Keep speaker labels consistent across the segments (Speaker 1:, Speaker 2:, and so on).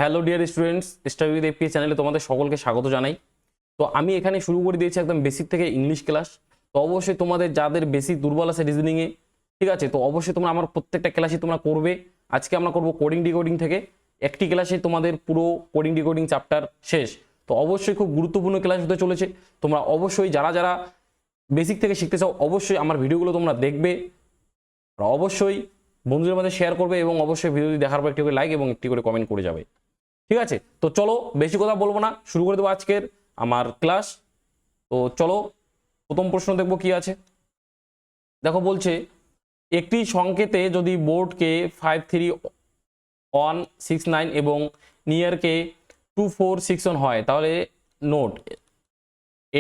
Speaker 1: Hello dear students, study with FP চ্যানেলে তোমাদের সকলকে স্বাগত জানাই। তো আমি এখানে শুরু করে দিয়েছি একদম বেসিক থেকে ইংলিশ ক্লাস। তো অবশ্যই তোমাদের যাদের বেসিক দুর্বল আছে রিজনিংয়ে, ঠিক আছে, তো অবশ্যই তোমরা আমার প্রত্যেকটা ক্লাসই তোমরা করবে। আজকে আমরা করব কোডিং ডিকোডিং থেকে। একটি ক্লাসে তোমাদের পুরো কোডিং ডিকোডিং চ্যাপ্টার শেষ। তো অবশ্যই খুব গুরুত্বপূর্ণ ক্লাস হতে চলেছে। তোমরা অবশ্যই যারা যারা বেসিক থেকে শিখতে চাও অবশ্যই আমার ভিডিওগুলো তোমরা দেখবে, আর অবশ্যই বন্ধুদের মধ্যে শেয়ার করবে এবং অবশ্যই ভিডিওটি দেখার পর একটি করে লাইক এবং একটি করে কমেন্ট করে যাবে। ঠিক আছে, তো চলো বেশি কথা বলবো না, শুরু করে দেবো আজকের আমার ক্লাস। তো চলো প্রথম প্রশ্ন দেখবো কি আছে। দেখো বলছে একটি সংকেতে যদি বোর্ডকে 53169 এবং নিয়ারকে 2461 হয় তাহলে নোড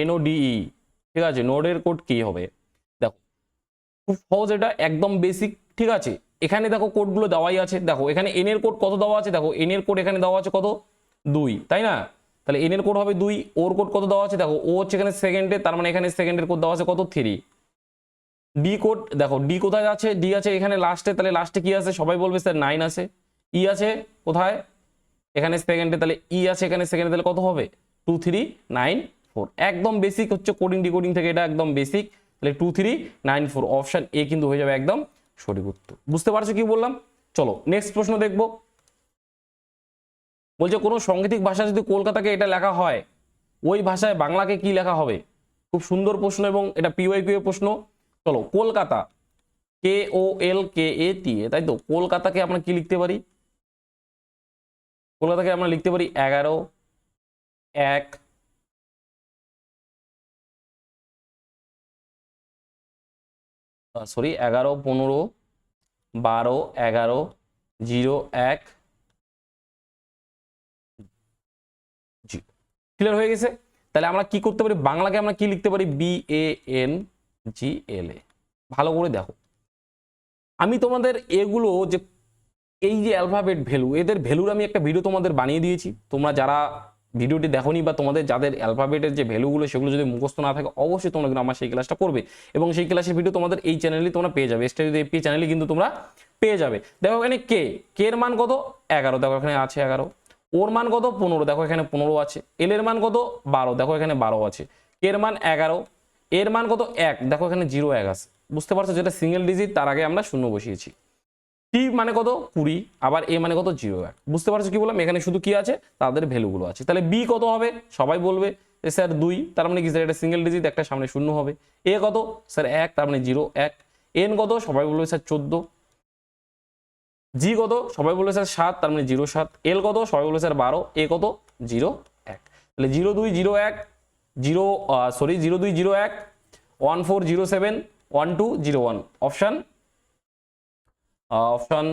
Speaker 1: NODE, ঠিক আছে, নোডের কোড কি হবে? দেখো খুব সহজ, এটা একদম বেসিক। ঠিক আছে, এখানে দেখো কোডগুলো দেওয়াই আছে। দেখো এখানে এন এর কোড কত দেওয়া আছে, দেখো এন এর কোড এখানে দেওয়া আছে কত, 2, তাই না? তাহলে এন এর কোড হবে 2। ওর কোড কত দেওয়া আছে, দেখো ও হচ্ছে এখানে সেকেন্ডে, তার মানে এখানে সেকেন্ডের কোড দেওয়া আছে কত, 3। ডি কোড দেখো, ডি কোথায় আছে, ডি আছে এখানে লাস্টে। তাহলে লাস্টে কি আছে, সবাই বলবে স্যার 9 আছে। ই আছে কোথায়, এখানে সেকেন্ডে, তাহলে ই আছে এখানে সেকেন্ডে, তাহলে কত হবে, 2394। একদম বেসিক হচ্ছে কোডিং ডিকোডিং থেকে, এটা একদম বেসিক। তাহলে 2394 অপশন এ কিন্তু হয়ে যাবে একদম সঠিক উত্তর। বুঝতে পারছো কি বললাম? চলো নেক্সট প্রশ্ন দেখবো। বলছে কোনো সাংকেতিক ভাষা যদি কলকাতাকে এটা লেখা হয়, ওই ভাষায় বাংলাকে কি লেখা হবে? খুব সুন্দর প্রশ্ন এবং এটা PYQ এর প্রশ্ন। চলো কলকাতা, KOLKATA, তাই তো, কলকাতাকে আমরা কি লিখতে পারি? কলকাতাকে আমরা লিখতে পারি 11 1 সরি 11 15 12 11 0 1 0। ক্লিয়ার হয়ে গেছে? তাহলে আমরা কি করতে পারি, বাংলাকে আমরা কি লিখতে পারি, BANGLA। ভালো করে দেখো, আমি তোমাদের এগুলো যে এই যে অ্যালফাবেট ভ্যালু, এদের ভ্যালুর আমি একটা ভিডিও তোমাদের বানিয়ে দিয়েছি। তোমরা যারা ভিডিওটি দেখোনি বা তোমাদের যাদের অ্যালফাবেটের যে ভ্যালুগুলো সেগুলো যদি মুখস্থ না থাকে অবশ্যই তোমরা কিন্তু আমার সেই ক্লাসটা করবে, এবং সেই ক্লাসের ভিডিও তোমাদের এই চ্যানেলেই তোমরা পেয়ে যাবে, স্টাডি উইথ এফপি চ্যানেলে কিন্তু তোমরা পেয়ে যাবে। দেখো এখানে কে এর মান কত, 11, দেখো এখানে আছে 11। ওর মান কত, 15, দেখো এখানে 15 আছে। এল এর মান কত, 12, দেখো এখানে 12 আছে। কে এর মান 11, এর মান কত, 1, দেখো এখানে 0 1 আছে। বুঝতে পারছো, যেটা সিঙ্গেল ডিজিট তার আগে আমরা শূন্য বসিয়েছি। টি মানে কত, 20, আবার এ মানে কত, 0 1। বুঝতে পারছো কি বললাম? এখানে শুধু কি আছে, তাদের ভ্যালুগুলো আছে। তাহলে বি কত হবে, সবাই বলবে স্যার 2, তার মানে কি স্যার এটা সিঙ্গেল ডিজিট, একটা সামনে শূন্য হবে। এ কত স্যার 1, তার মানে 0 1। এন কত, সবাই বলবে স্যার 14। জি কত, সবাই বলবে স্যার 7, তার মানে 0 7। এল কত, সবাই বলবে স্যার 12। এ কত, 0 1। তাহলে 0 2 0 1 0 0 2 0 1 1 4 0 7 1 2 0 1। অপশন অপশন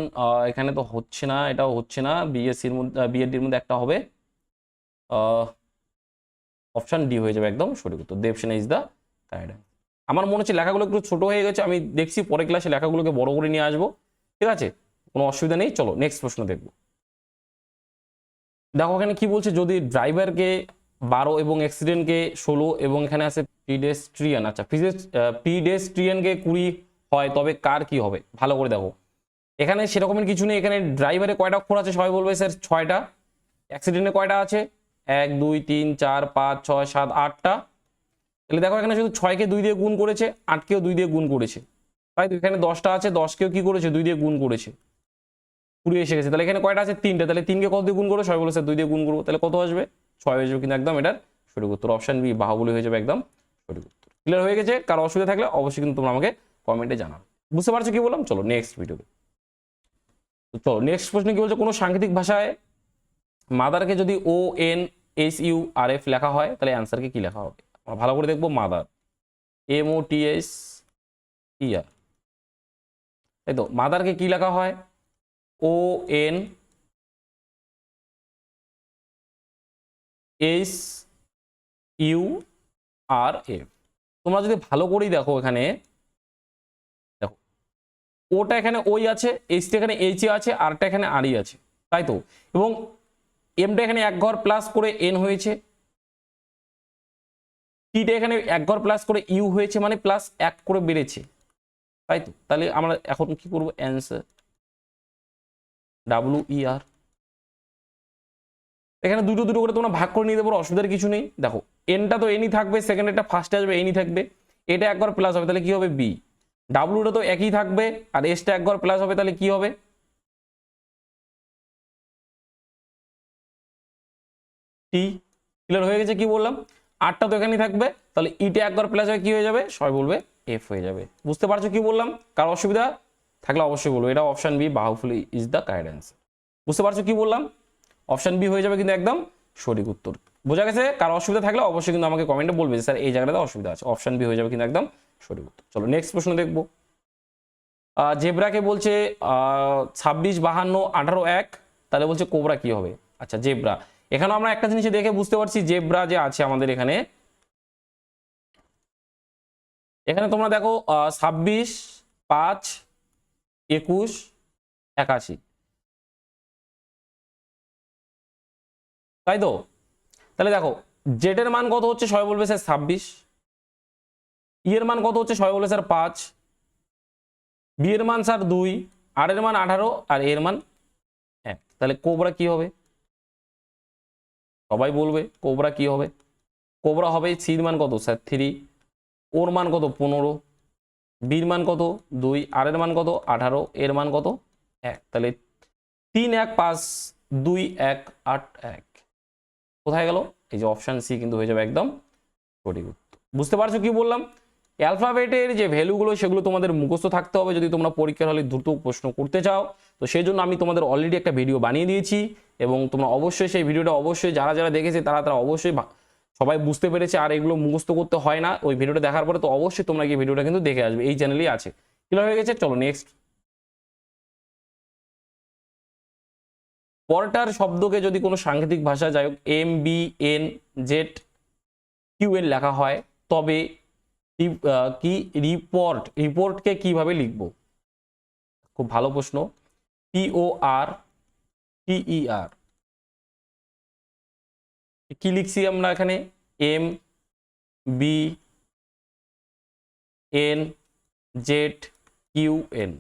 Speaker 1: এখানে তো হচ্ছে না, এটাও হচ্ছে না, বিএসসির মধ্যে বিএডডির মধ্যে একটা হবে, অপশন ডি হয়ে যাবে একদম সঠিক উত্তর। Devsena is the correct. আমার মনে হচ্ছে লেখাগুলো একটু ছোট হয়ে গেছে, আমি দেখছি পরের ক্লাসে লেখাগুলোকে বড় করে নিয়ে আসবো। ঠিক আছে, কোনো অসুবিধা নেই। চলো নেক্সট প্রশ্ন দেখবো। দেখো এখানে কি বলছে, যদি ড্রাইভারকে 12 এবং অ্যাক্সিডেন্টকে 16 এবং এখানে আছে পিডেস্ট্রিয়ান, আচ্ছা পিডেস্ট্রিয়ানকে 20 হয় তবে কার কি হবে? ভালো করে দেখো, এখানে সেরকমের কিছু নেই। এখানে ড্রাইভারে কয়টা অক্ষর আছে, সবাই বলবে স্যার 6টা। অ্যাক্সিডেন্টে কয়টা আছে, 1 2 3 4 5 6 7 8টা। তাহলে দেখো এখানে শুধু 6কে 2 দিয়ে গুণ করেছে, 8কেও 2 দিয়ে গুণ করেছে, তাই তো। এখানে 10টা আছে, 10কেও কি করেছে, 2 দিয়ে গুণ করেছে, 20 এসে গেছে। তাহলে এখানে কয়টা আছে, 3টে। তাহলে 3কে কত দিয়ে গুণ করবো, সবাই বলে স্যার 2 দিয়ে গুণ করবো, তাহলে কত আসবে, 6 হয়ে যাবে। কিন্তু একদম এটার সঠিক উত্তর অপশন বি, বাহুবলী হয়ে যাবে একদম সঠিক উত্তর। ক্লিয়ার হয়ে গেছে? কারো অসুবিধা থাকলে অবশ্যই কিন্তু তোমরা আমাকে কমেন্টে জানাবে। বুঝতে পারছো কি বললাম? চলো নেক্সট ভিডিওতে। চলো নেক্সট প্রশ্ন কি বলছে, কোনো সাংকেতিক ভাষায় মাদারকে যদি ONSURF লেখা হয় তাহলে অ্যান্সারকে কি লেখা হবে? আমরা ভালো করে দেখবো, মাদার MOTSER, তাই তো। মাদারকে কি লেখা হয়, ONSURF। তোমরা যদি ভালো করেই দেখো, এখানে দেখো ওটা এখানে ওই আছে, এইচটা এখানে এইচ আছে, আরটা এখানে আরই আছে, তাই তো। এবং এমটা এখানে এক ঘর প্লাস করে এন হয়েছে, টিটা এখানে এক ঘর প্লাস করে ইউ হয়েছে, মানে প্লাস 1 করে বেড়েছে, তাই তো। তাহলে আমরা এখন কি করবো, অ্যান্সার WER। এখানে দুটো দুটো করে তোমরা ভাগ করে নিয়ে দেবো, অসুবিধার কিছু নেই। দেখো এনটা তো এনই থাকবে, সেকেন্ড এটা ফার্স্টে আসবে এনই থাকবে, এটা একবার প্লাস হবে তাহলে কি হবে বি, ডাব্লুটা তো একই থাকবে আর এসটা একবার প্লাস হবে তাহলে কি হবে টি। ক্লিয়ার হয়ে গেছে কি বললাম? আরটা তো এখানেই থাকবে তাহলে ইটা একবার প্লাস হয়ে কি হয়ে যাবে, সবাই বলবে এফ হয়ে যাবে। বুঝতে পারছো কি বললাম? কার অসুবিধা থাকলে অবশ্যই বলবো। এটা option B Baahubali is the correct answer. বুঝতে পারছো কি বললাম? অপশন বি হয়ে যাবে কিন্তু একদম সঠিক উত্তর। বোঝা গেছে? কার অসুবিধা থাকলে অবশ্যই কিন্তু আমাকে কমেন্টে বলবে যে স্যার এই জায়গাটাতে অসুবিধা আছে। অপশন বি হয়ে যাবে কিন্তু একদম সঠিক উত্তর। চলো নেক্সট প্রশ্ন দেখবো। জেব্রাকে বলছে 26, 52, 18, 1, তাহলে বলছে কোবরা কি হবে? আচ্ছা জেব্রা, এখানে আমরা একটা জিনিস দেখে বুঝতে পারছি জেব্রা যে আছে আমাদের এখানে, এখানে তোমরা দেখো 26, 5, 21, 81, তাই তো? তাহলে দেখো জেড এর মান কত হচ্ছে, সবাই বলবে স্যার 26, ই এর মান কত হচ্ছে, সবাই বলবে স্যার 5, বি এর মান স্যার 2, আর এর মান 18 আর এর মান 1, তাহলে কোবরা কি হবে? সবাই বলবে কোবরা কি হবে? কোবরা হবে সির মান কত স্যার 3, ওর মান কত 15, বির মান কত 2, আর এর মান কত 18, এর মান কত 1, তাহলে 3, 1, 5, 2, 1, 8, 1, কোথায় গেল? এই যে অপশন সি কিন্তু হয়ে যাবে একদম সঠিক উত্তর। বুঝতে পারছো কি বললাম? অ্যালফাবেটের যে ভ্যালুগুলো সেগুলো তোমাদের মুখস্থ থাকতে হবে যদি তোমরা পরীক্ষার হলে দ্রুত প্রশ্ন করতে চাও। তো সেই জন্য আমি তোমাদের অলরেডি একটা ভিডিও বানিয়ে দিয়েছি এবং তোমরা অবশ্যই সেই ভিডিওটা অবশ্যই যারা যারা দেখেছে তারা তারা অবশ্যই সবাই বুঝতে পেরেছে আর এগুলো মুখস্থ করতে হয় না। ওই ভিডিওটা দেখার পরে তো অবশ্যই তোমরা গিয়ে ভিডিওটা কিন্তু দেখে আসবে, এই চ্যানেলেই আছে। ক্লিয়ার হয়ে গেছে? চলো নেক্সট। পরটার শব্দকে যদি কোনো সাংকেতিক ভাষা যাই হোক M B N Z Q N লেখা হয় তবে কি রিপোর্টকে কিভাবে লিখবো? খুব ভালো প্রশ্ন। POR TER কি লিখছি আমরা এখানে? M B N Z Q N.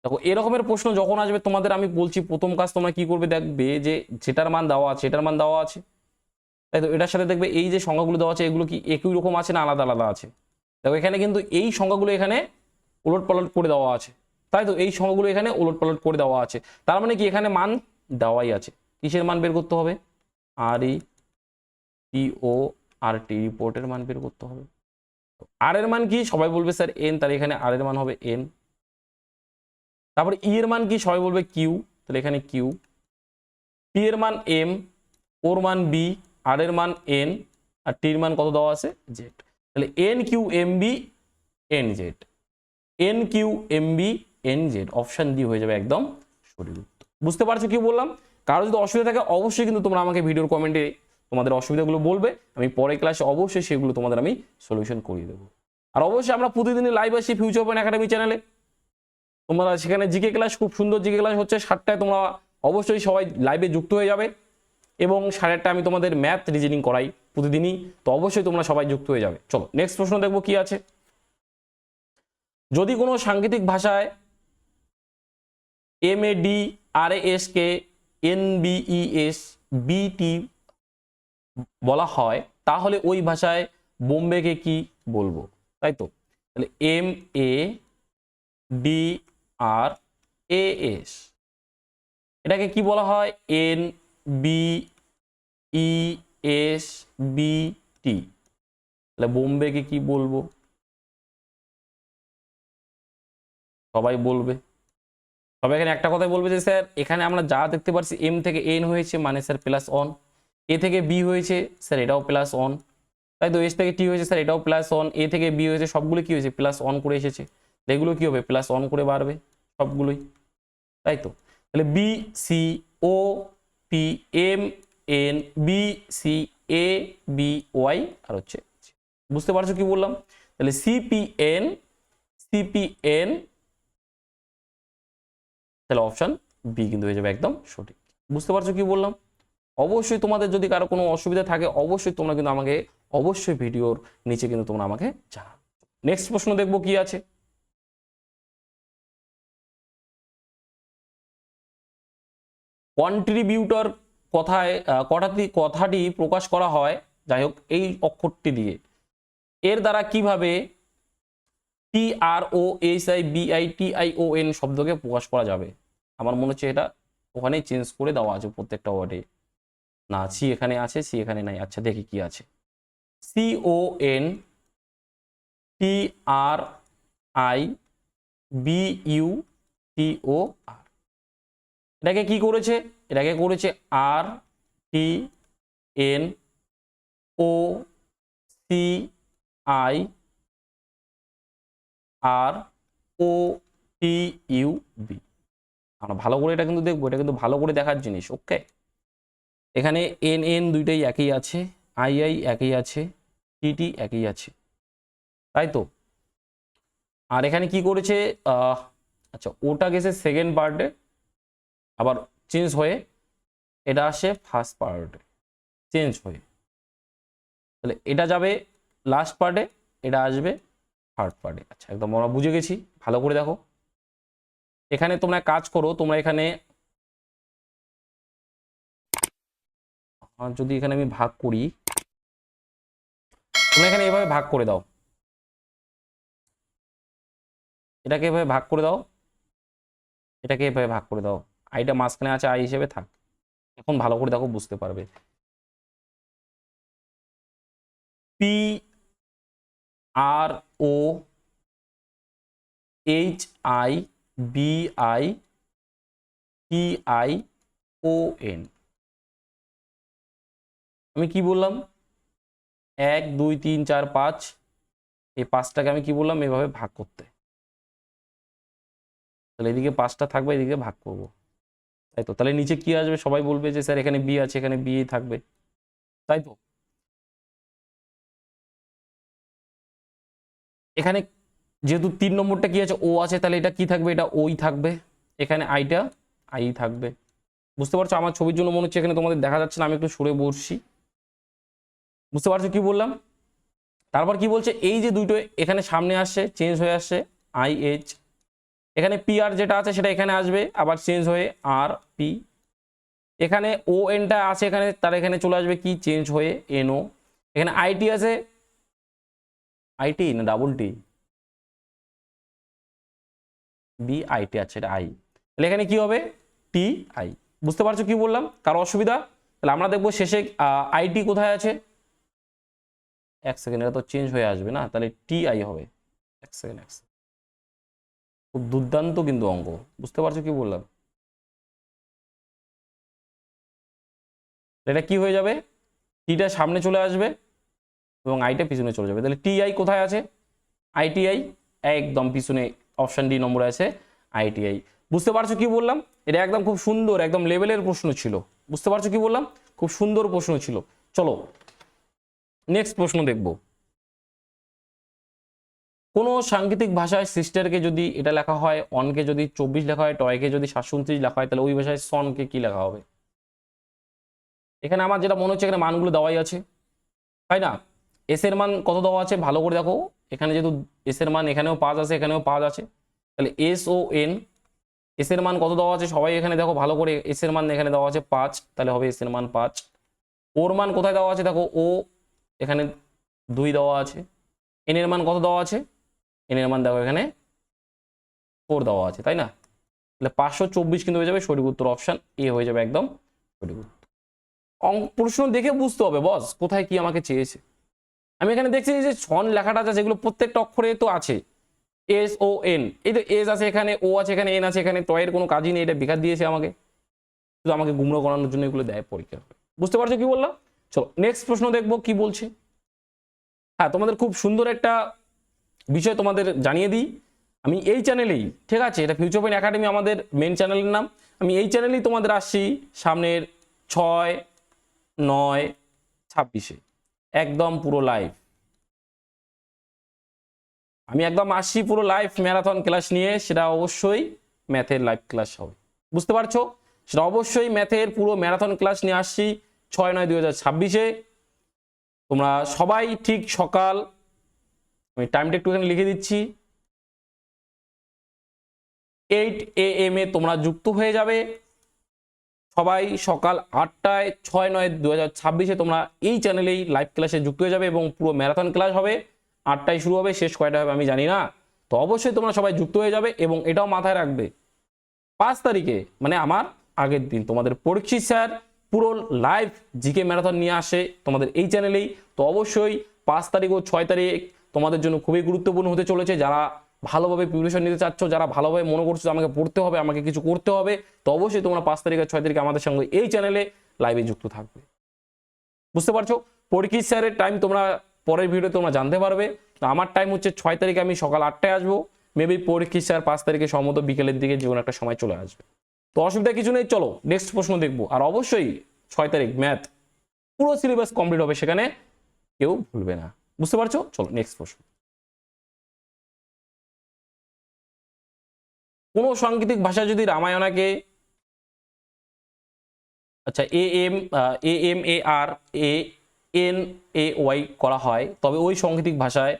Speaker 1: দেখো এরকমের প্রশ্ন যখন আসবে তোমাদের আমি বলছি প্রথম কাজ তোমরা কি করবে, দেখবে যে যেটার মান দেওয়া আছে এটার মান দেওয়া আছে, তাই তো? এটার সাথে দেখবে এই যে সংখ্যাগুলো দেওয়া আছে এগুলো কি একই রকম আছে না আলাদা আলাদা আছে? দেখো এখানে কিন্তু এই সংখ্যাগুলো এখানে উলট পালট করে দেওয়া আছে, তাই তো? এই সংখ্যাগুলো এখানে উলট পালট করে দেওয়া আছে, তার মানে কি এখানে মান দেওয়াই আছে। কিসের মান বের করতে হবে? REPORT রিপোর্টের মান বের করতে হবে। আর এর মান কি? সবাই বলবে স্যার এন, তাহলে এখানে আর এর মান হবে এন। তারপরে ই এর মান কি? সবাই বলবে কিউ, তাহলে এখানে কিউ। পি এর মান এম, ওর মান বি, আর এর মান এন, আর টির মান কত দেওয়া আছে? জেড। তাহলে N Q M B N Z, N Q M B N Z, option D হয়ে যাবে একদম সঠিক উত্তর। বুঝতে পারছো কি বললাম? কারো যদি অসুবিধা থাকে অবশ্যই কিন্তু তোমরা আমাকে ভিডিওর কমেন্টে তোমাদের অসুবিধাগুলো বলবে, আমি পরের ক্লাসে অবশ্যই সেগুলো তোমাদের আমি সলিউশন করিয়ে দেবো। আর অবশ্যই আমরা প্রতিদিনই লাইভ আসি ফিউচার ওপেন একাডেমি চ্যানেলে। তোমরা সেখানে জিকে ক্লাস, খুব সুন্দর জিকে ক্লাস হচ্ছে 7টায়, তোমরা অবশ্যই সবাই লাইভে যুক্ত হয়ে যাবে এবং 8:30 আমি তোমাদের ম্যাথ রিজনিং করাই প্রতিদিনই, তো অবশ্যই তোমরা সবাই যুক্ত হয়ে যাবে। চলো নেক্সট প্রশ্ন দেখবো কি আছে। যদি কোনো সাংকেতিক ভাষায় MADRASK NBES BT বলা হয় তাহলে ওই ভাষায় বোম্বেকে কি বলবো? তাই তো? তাহলে MADRAS এটাকে কি বলা হয়? NBESBT, তাহলে বোম্বেকে কি বলবো? সবাই বলবে, তবে এখানে একটা কথাই বলবে যে স্যার এখানে আমরা যা দেখতে পাচ্ছি এম থেকে এন হয়েছে মানে স্যার প্লাস অন, এ থেকে বি হয়েছে স্যার এটাও প্লাস অন, তাই তো? এস থেকে টি হয়েছে স্যার এটাও প্লাস অন, এ থেকে বি হয়েছে সবগুলো কি হয়েছে? প্লাস অন করে এসেছে, এগুলো কি হবে? প্লাস অন করে বাড়বে সবগুলোই, তাই তো? তাহলে B C O P M N B C A B Y R হচ্ছে, বুঝতে পারছো কি বললাম? তাহলে সিপিএন তাহলে অপশন বি কিন্তু হয়ে যাবে একদম সঠিক। বুঝতে পারছো কি বললাম? অবশ্যই তোমাদের যদি কারো কোনো অসুবিধা থাকে অবশ্যই তোমরা কিন্তু আমাকে অবশ্যই ভিডিওর নিচে কিন্তু তোমরা আমাকে জানাও। নেক্সট প্রশ্ন দেখবো কি আছে। কন্ট্রিবিউটর কথায় কথাটি প্রকাশ করা হয়, যাই হোক এই অক্ষরটি দিয়ে, এর দ্বারা কিভাবে TROHIBITION শব্দকে প্রকাশ করা যাবে? আমার মনে হচ্ছে এটা ওখানেই চেঞ্জ করে দেওয়া আছে প্রত্যেকটা ওয়ার্ডে। না, সি এখানে আছে, সি এখানে নাই। আচ্ছা দেখি কি আছে। CONTRIBUTOR, এটাকে কি করেছে? এটাকে করেছে RTNOCIROTUB। আমরা ভালো করে এটা কিন্তু দেখবো, এটা কিন্তু ভালো করে দেখার জিনিস। ওকে, এখানে NN দুইটাই একই আছে, II একই আছে, TT একই আছে, তাই তো? আর এখানে কি করেছে? আচ্ছা, ওটা গেছে সেকেন্ড পার্টে, আবার চেঞ্জ হয়ে এটা আসে ফার্স্ট পার্টে, চেঞ্জ হয়ে। তাহলে এটা যাবে লাস্ট পার্টে, এটা আসবে থার্ড পার্টে। আচ্ছা, একদম আমরা বুঝে গেছি। ভালো করে দেখো, এখানে তোমরা কাজ করো, তোমরা এখানে যদি এখানে আমি ভাগ করি, তোমরা এখানে এভাবে ভাগ করে দাও, এটাকে এভাবে ভাগ করে দাও, এটাকে এভাবে ভাগ করে দাও। আইটা মাঝখানে আছে, আই হিসেবে থাক। এখন ভালো করে দেখো, বুঝতে পারবে। PROHIBITION, আমি কি বললাম? 1 2 3 4 5, এই 5টাকে আমি কি বললাম? এভাবে ভাগ করতে। তাহলে এদিকে 5টা থাকবে, এদিকে ভাগ করব, তাই তো? তাহলে নিচে কি আসবে? সবাই বলবে যে স্যার এখানে বি আছে, এখানে বি থাকবে, তাই তো? এখানে যেহেতু 3 নম্বরটা কি আছে? ও আছে, তাহলে এটা কি থাকবে? এটা ওই থাকবে। এখানে আইটা আই থাকবে। বুঝতে পারছো? আমার ছবির জন্য মনে হচ্ছে এখানে তোমাদের দেখা যাচ্ছে না, আমি একটু সরে বসছি। বুঝতে পারছো কি বললাম? তারপর কি বলছে? এই যে দুটো এখানে সামনে আসছে, চেঞ্জ হয়ে আসছে IH, এখানে PR যেটা আছে সেটা এখানে আসবে, আবার চেঞ্জ হয়ে RP। এখানে ONটা আছে এখানে, তার এখানে চলে আসবে কি? চেঞ্জ হয়ে NO। এখানে IT আছে, IT না ডাবল টি? BIT আছে, এটা আই। তাহলে এখানে কি হবে? TI। বুঝতে পারছো কি বললাম? কারো অসুবিধা? তাহলে আমরা দেখবো শেষে IT কোথায় আছে। এক সেকেন্ড, এটা তো চেঞ্জ হয়ে আসবে না, তাহলে TI হবে। এক সেকেন্ড, খুব দুর্দান্ত কিন্তু অঙ্ক। বুঝতে পারছো কি বললাম? এটা কি হয়ে যাবে? টিটা সামনে চলে আসবে এবং আইটা পিছনে চলে যাবে। তাহলে TI কোথায় আছে? ITI একদম পিছনে, অপশন ডি নম্বরে আছে ITI। বুঝতে পারছো কি বললাম? এটা একদম খুব সুন্দর, একদম লেভেলের প্রশ্ন ছিল। বুঝতে পারছো কি বললাম? খুব সুন্দর প্রশ্ন ছিল। চলো নেক্সট প্রশ্ন দেখব। কোনো সাংকেতিক ভাষায় সিস্টারকে যদি এটা লেখা হয়, অনকে যদি 24 লেখা হয়, টয়কে যদি 729 লেখা হয়, তাহলে ওই ভাষায় সনকে কি লেখা হবে? এখানে আমার যেটা মনে হচ্ছে, এখানে মানগুলো দেওয়াই আছে, তাই না? এস এর মান কত দেওয়া আছে ভালো করে দেখো। এখানে যেহেতু এস এর মান এখানেও 5 আছে, এখানেও 5 আছে, তাহলে SON, এস এর মান কত দেওয়া আছে সবাই এখানে দেখো ভালো করে। এস এর মান এখানে দেওয়া আছে 5, তাহলে হবে এস এর মান 5। ওর মান কোথায় দেওয়া আছে দেখো, ও এখানে 2 দেওয়া আছে। এন এর মান কত দেওয়া আছে? এন এর মান দেখো এখানে 4 দেওয়া আছে, তাই না? তাহলে 524 কিন্তু হয়ে যাবে সঠিক উত্তর, অপশন এ হয়ে যাবে একদম সঠিক উত্তর। প্রশ্ন দেখে বুঝতে হবে বস কোথায় কি আমাকে চেয়েছে। আমি এখানে দেখছি যে সন লেখাটা আছে, যেগুলো প্রত্যেকটা অক্ষরে তো আছে, SON, এই তো এস আছে এখানে, ও আছে এখানে, এন আছে এখানে, টয়ের কোনো কাজই নেই, এটা বেকার দিয়েছে আমাকে, শুধু আমাকে গুমড়ো করানোর জন্য এগুলো দেয় পরীক্ষা। বুঝতে পারছো কি বললাম? চলো নেক্সট প্রশ্ন দেখবো কি বলছে। হ্যাঁ, তোমাদের খুব সুন্দর একটা বিষয় তোমাদের জানিয়ে দিই, আমি এই চ্যানেলেই, ঠিক আছে, এটা ফিউচার পয়েন্ট একাডেমি আমাদের মেন চ্যানেলের নাম, আমি এই চ্যানেলেই তোমাদের আসছি সামনের 6, 9, 26-এ একদম পুরো লাইভ। আমি একদম আসছি পুরো লাইভ ম্যারাথন ক্লাস নিয়ে, সেটা অবশ্যই ম্যাথের লাইভ ক্লাস হবে। বুঝতে পারছো? সেটা অবশ্যই ম্যাথের পুরো ম্যারাথন ক্লাস নিয়ে আসছি 6/9/2026-এ। তোমরা সবাই ঠিক সকাল, আমি টাইমটা একটুখানি লিখে দিচ্ছি, 8 AM তোমরা যুক্ত হয়ে যাবে। সবাই সকাল 8টায় 6/9/2026 তোমরা এই চ্যানেলেই লাইভ ক্লাসে যুক্ত হয়ে যাবে এবং পুরো ম্যারাথন ক্লাস হবে। 8টায় শুরু হবে, শেষ কয়টা হবে আমি জানি না, তো অবশ্যই তোমরা সবাই যুক্ত হয়ে যাবে। এবং এটাও মাথায় রাখবে 5 তারিখে মানে আমার আগের দিন তোমাদের পরীক্ষিত স্যার পুরো লাইভ জিকে ম্যারাথন নিয়ে আসে তোমাদের এই চ্যানেলেই। তো অবশ্যই 5 তারিখ ও 6 তারিখ তোমাদের জন্য খুবই গুরুত্বপূর্ণ হতে চলেছে। যারা ভালোভাবে প্রিপারেশন নিতে চাচ্ছ, যারা ভালোভাবে মনে করছো আমাকে পড়তে হবে, আমাকে কিছু করতে হবে, তো অবশ্যই তোমরা 5 তারিখ আর 6 তারিখে আমাদের সঙ্গে এই চ্যানেলে লাইভে যুক্ত থাকবে। বুঝতে পারছো? পরীক্ষিত স্যারের টাইম তোমরা পরের ভিডিও তোমরা জানতে পারবে। তো আমার টাইম হচ্ছে 6 তারিখে আমি সকাল 8টায় আসবো, মেবি পরীক্ষিত স্যার 5 তারিখে সম্ভবত বিকেলের দিকে যে কোনো একটা সময় চলে আসবে। তো অসুবিধা কিছু নেই, চলো নেক্সট প্রশ্ন দেখবো। আর অবশ্যই 6 তারিখ ম্যাথ পুরো সিলেবাস কমপ্লিট হবে, সেখানে কেউ ভুলবে না। বুঝতে পারছো? চলো নেক্সট প্রশ্ন। কোন সাংকেতিক ভাষা যদি রামায়ণাকে আচ্ছা AMARANAY করা হয়, তবে ওই সাংকেতিক ভাষায়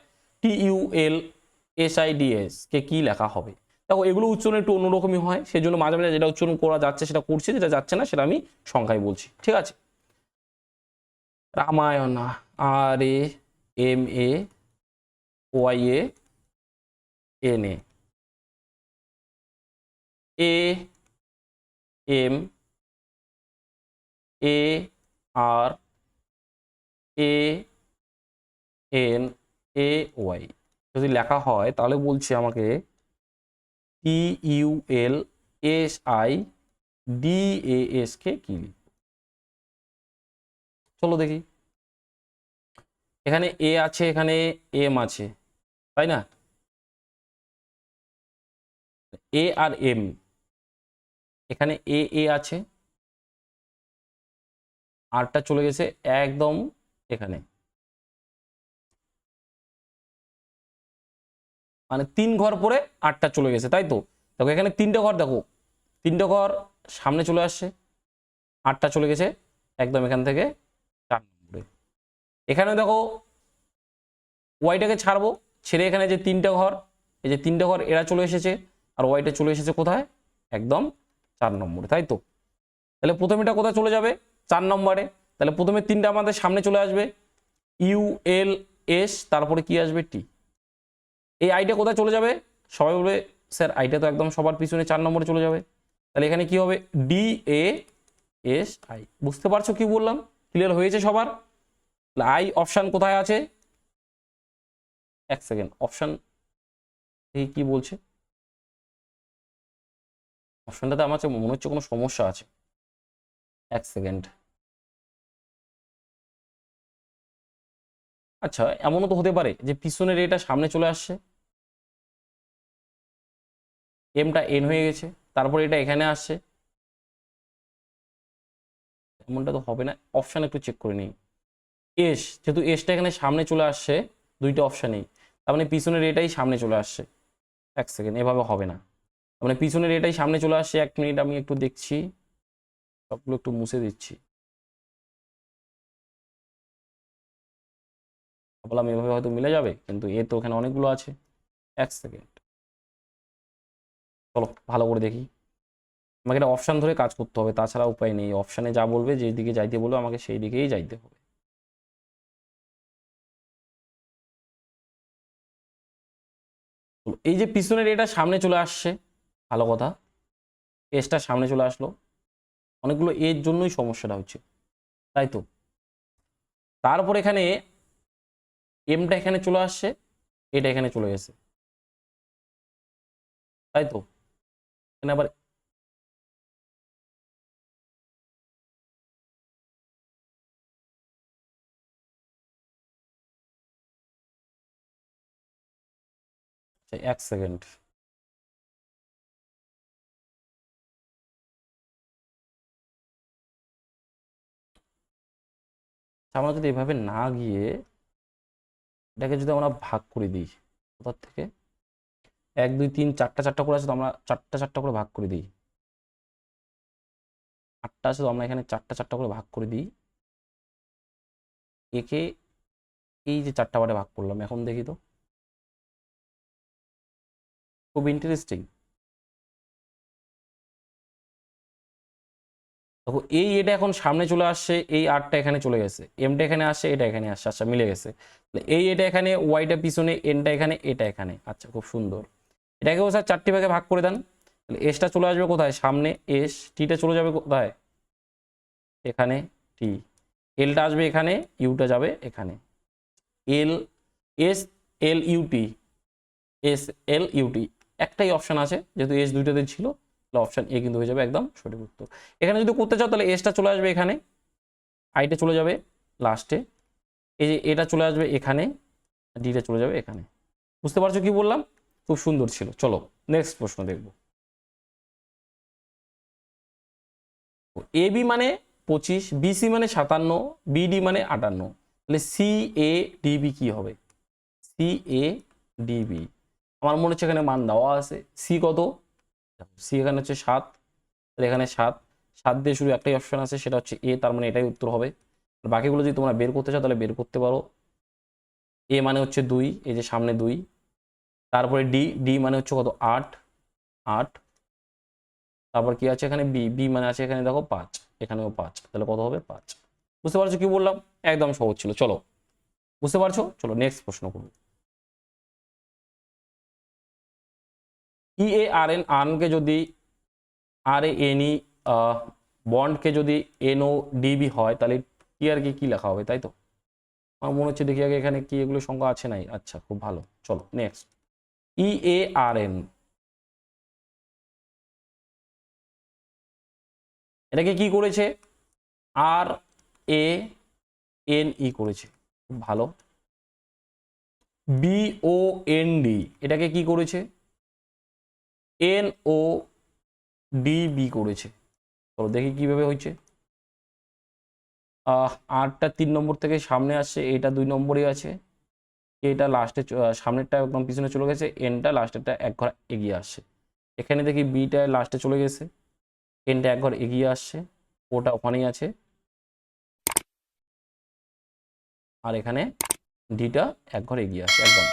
Speaker 1: TULSIDS কে কি লেখা হবে? দেখো এগুলো উচ্চারণ একটু অন্যরকমই হয়, সেই জন্য মাঝে মাঝে যেটা উচ্চারণ করা যাচ্ছে সেটা করছি, যেটা যাচ্ছে না সেটা আমি সংখ্যায় বলছি, ঠিক আছে? রামায়ণা RAMAYANA AMARANAY যদি লেখা হয় তাহলে বলছি আমাকে TULSIDAS কে কি লিখব? চলো দেখি। এখানে এ আছে, এখানে এম আছে, তাই না? এ আর এম, এখানে এ আছে, আরটা চলে গেছে একদম এখানে, মানে 3 ঘর পরে 8টা চলে গেছে, তাই তো? দেখো এখানে 3টে ঘর, দেখো 3টে ঘর সামনে চলে আসছে, 8টা চলে গেছে একদম এখান থেকে 4 নম্বরে। এখানে দেখো ওয়াইটাকে ছাড়বো, ছেড়ে এখানে যে 3টে ঘর, এই যে 3টে ঘর এরা চলে এসেছে, আর ওয়াইটা চলে এসেছে কোথায়? একদম 4 নম্বরে, তাই তো? তাহলে প্রথম এটা কোথায় চলে যাবে? 4 নম্বরে। তাহলে প্রথমে 3টা আমাদের সামনে চলে আসবে, ULS, তারপরে কি আসবে? টি। এই আইটা কোথায় চলে যাবে? সবাই বলবে স্যার আইটা তো একদম সবার পিছনে 4 নম্বরে চলে যাবে। তাহলে এখানে কি হবে? DASI। বুঝতে পারছো কি বললাম? ক্লিয়ার হয়েছে সবার? আই অপশান কোথায় আছে? এক সেকেন্ড, অপশান এই কি বলছে? অপশানটাতে আমার মনে হচ্ছে কোনো সমস্যা আছে, এক সেকেন্ড। আচ্ছা এমনও তো হতে পারে যে পিছনের এটা সামনে চলে আসছে, এমটা এন হয়ে গেছে, তারপর এটা এখানে আসছে, এমনটা তো হবে না। অপশান একটু চেক করে নিই। এস, যেহেতু এসটা এখানে সামনে চলে আসছে দুইটা অপশানেই, তার মানে পিছনের এটাই সামনে চলে আসছে। এক সেকেন্ড, এভাবে হবে না, মানে পিছনের এটাই সামনে চলে আসছে। 1 মিনিট আমি একটু দেখছি, সবগুলো একটু মুছে দিচ্ছি। ভাবলাম এভাবে হয়তো মিলে যাবে, কিন্তু এ তো ওখানে অনেকগুলো আছে। এক সেকেন্ড, চলো ভালো করে দেখি। আমাকে এটা অপশান ধরে কাজ করতে হবে, তাছাড়া উপায় নেই। অপশানে যা বলবে, যে দিকে যাইতে বলবে আমাকে সেই দিকেই যাইতে হবে। এই যে পিছনের এটা সামনে চলে আসছে, ভালো কথা, এসটা সামনে চলে আসলো, অনেকগুলো এর জন্যই সমস্যাটা হচ্ছে, তাই তো? তারপর এখানে এমটা এখানে চলে আসছে, এটা এখানে চলে গেছে, তাই তো? এখানে আবার এক সেকেন্ড, আমরা যদি এভাবে না গিয়ে এটাকে যদি আমরা ভাগ করে দিই, কোথার থেকে 1 2 3 4টা 4টা করে আছে, তো আমরা 4টা 4টা করে ভাগ করে দিই। 8টা আছে, তো আমরা এখানে 4টা 4টা করে ভাগ করে দিই। একে এই যে 4টা বারে ভাগ করলাম, এখন দেখি তো, খুব ইন্টারেস্টিং। দেখো এই এটা এখন সামনে চলে আসছে, এই আরটা এখানে চলে গেছে, এমটা এখানে আসছে, এটা এখানে আসছে, আচ্ছা মিলে গেছে। এই এটা এখানে, ওয়াইটা পিছনে, এনটা এখানে, এটা এখানে, আচ্ছা খুব সুন্দর। এটাকেও স্যার 4টি ভাগে ভাগ করে দেন। তাহলে এসটা চলে আসবে কোথায়, সামনে এস, টিটা চলে যাবে কোথায়, এখানে টি, এলটা আসবে এখানে, ইউটা যাবে এখানে, L S L U T, S L U T. একটাই অপশন আছে, যেহেতু এস দুইটাতে ছিল, তাহলে অপশন এ কিন্তু হয়ে যাবে একদম সঠিক উত্তর। এখানে যদি করতে চাও তাহলে এসটা চলে আসবে এখানে, আইটা চলে যাবে লাস্টে, এই যে এটা চলে আসবে এখানে, ডিটা চলে যাবে এখানে। বুঝতে পারছো কি বললাম? খুব সুন্দর ছিল। চলো নেক্সট প্রশ্ন দেখব। এ বি মানে 25, বিসি মানে 57, বিডি মানে 58, তাহলে সি এ ডিবি কি হবে? সি এ ডিবি আমার মনে হচ্ছে এখানে মান দেওয়া আছে। সি কত? সি এখানে হচ্ছে 7, তাহলে এখানে 7, 7 দিয়ে শুধু একটাই অপশন আছে, সেটা হচ্ছে এ, তার মানে এটাই উত্তর হবে। বাকিগুলো যদি তোমরা বের করতে চাও তাহলে বের করতে পারো। এ মানে হচ্ছে 2, এই যে সামনে 2, তারপরে ডি, ডি মানে হচ্ছে কত, 8, 8, তারপর কি আছে এখানে, বি, বি মানে আছে এখানে দেখো 5, এখানেও 5, তাহলে কত হবে 5। বুঝতে পারছো কি বললাম? একদম সহজ ছিল। চলো বুঝতে পারছো, চলো নেক্সট প্রশ্ন করবো। ই এ আর এন, আর্নকে যদি আর এ এন ই, বন্ডকে যদি এন ও ডিবি হয়, তাহলে টি আর কি লেখা হবে, তাই তো? আমার মনে হচ্ছে, দেখি আগে এখানে কি এগুলো সংখ্যা আছে নাই। আচ্ছা খুব ভালো, চলো নেক্সট। ই এ আর এন, এটাকে কি করেছে, আর এ এন ই করেছে, খুব ভালো। বি ও এন ডি, এটাকে কি করেছে, এন ও ডি বি করেছে। চলো দেখি কিভাবে হয়েছে। আরটা 3 নম্বর থেকে সামনে আসছে, এটা 2 নম্বরে আছে, এটা লাস্টে, সামনেরটা একদম পিছনে চলে গেছে, এনটা লাস্টেরটা এক ঘর এগিয়ে আসছে। এখানে দেখি বিটা লাস্টে চলে গেছে, এনটা এক ঘর এগিয়ে আসছে, ওটা ওখানেই আছে, আর এখানে ডিটা এক ঘর এগিয়ে আসছে একদম।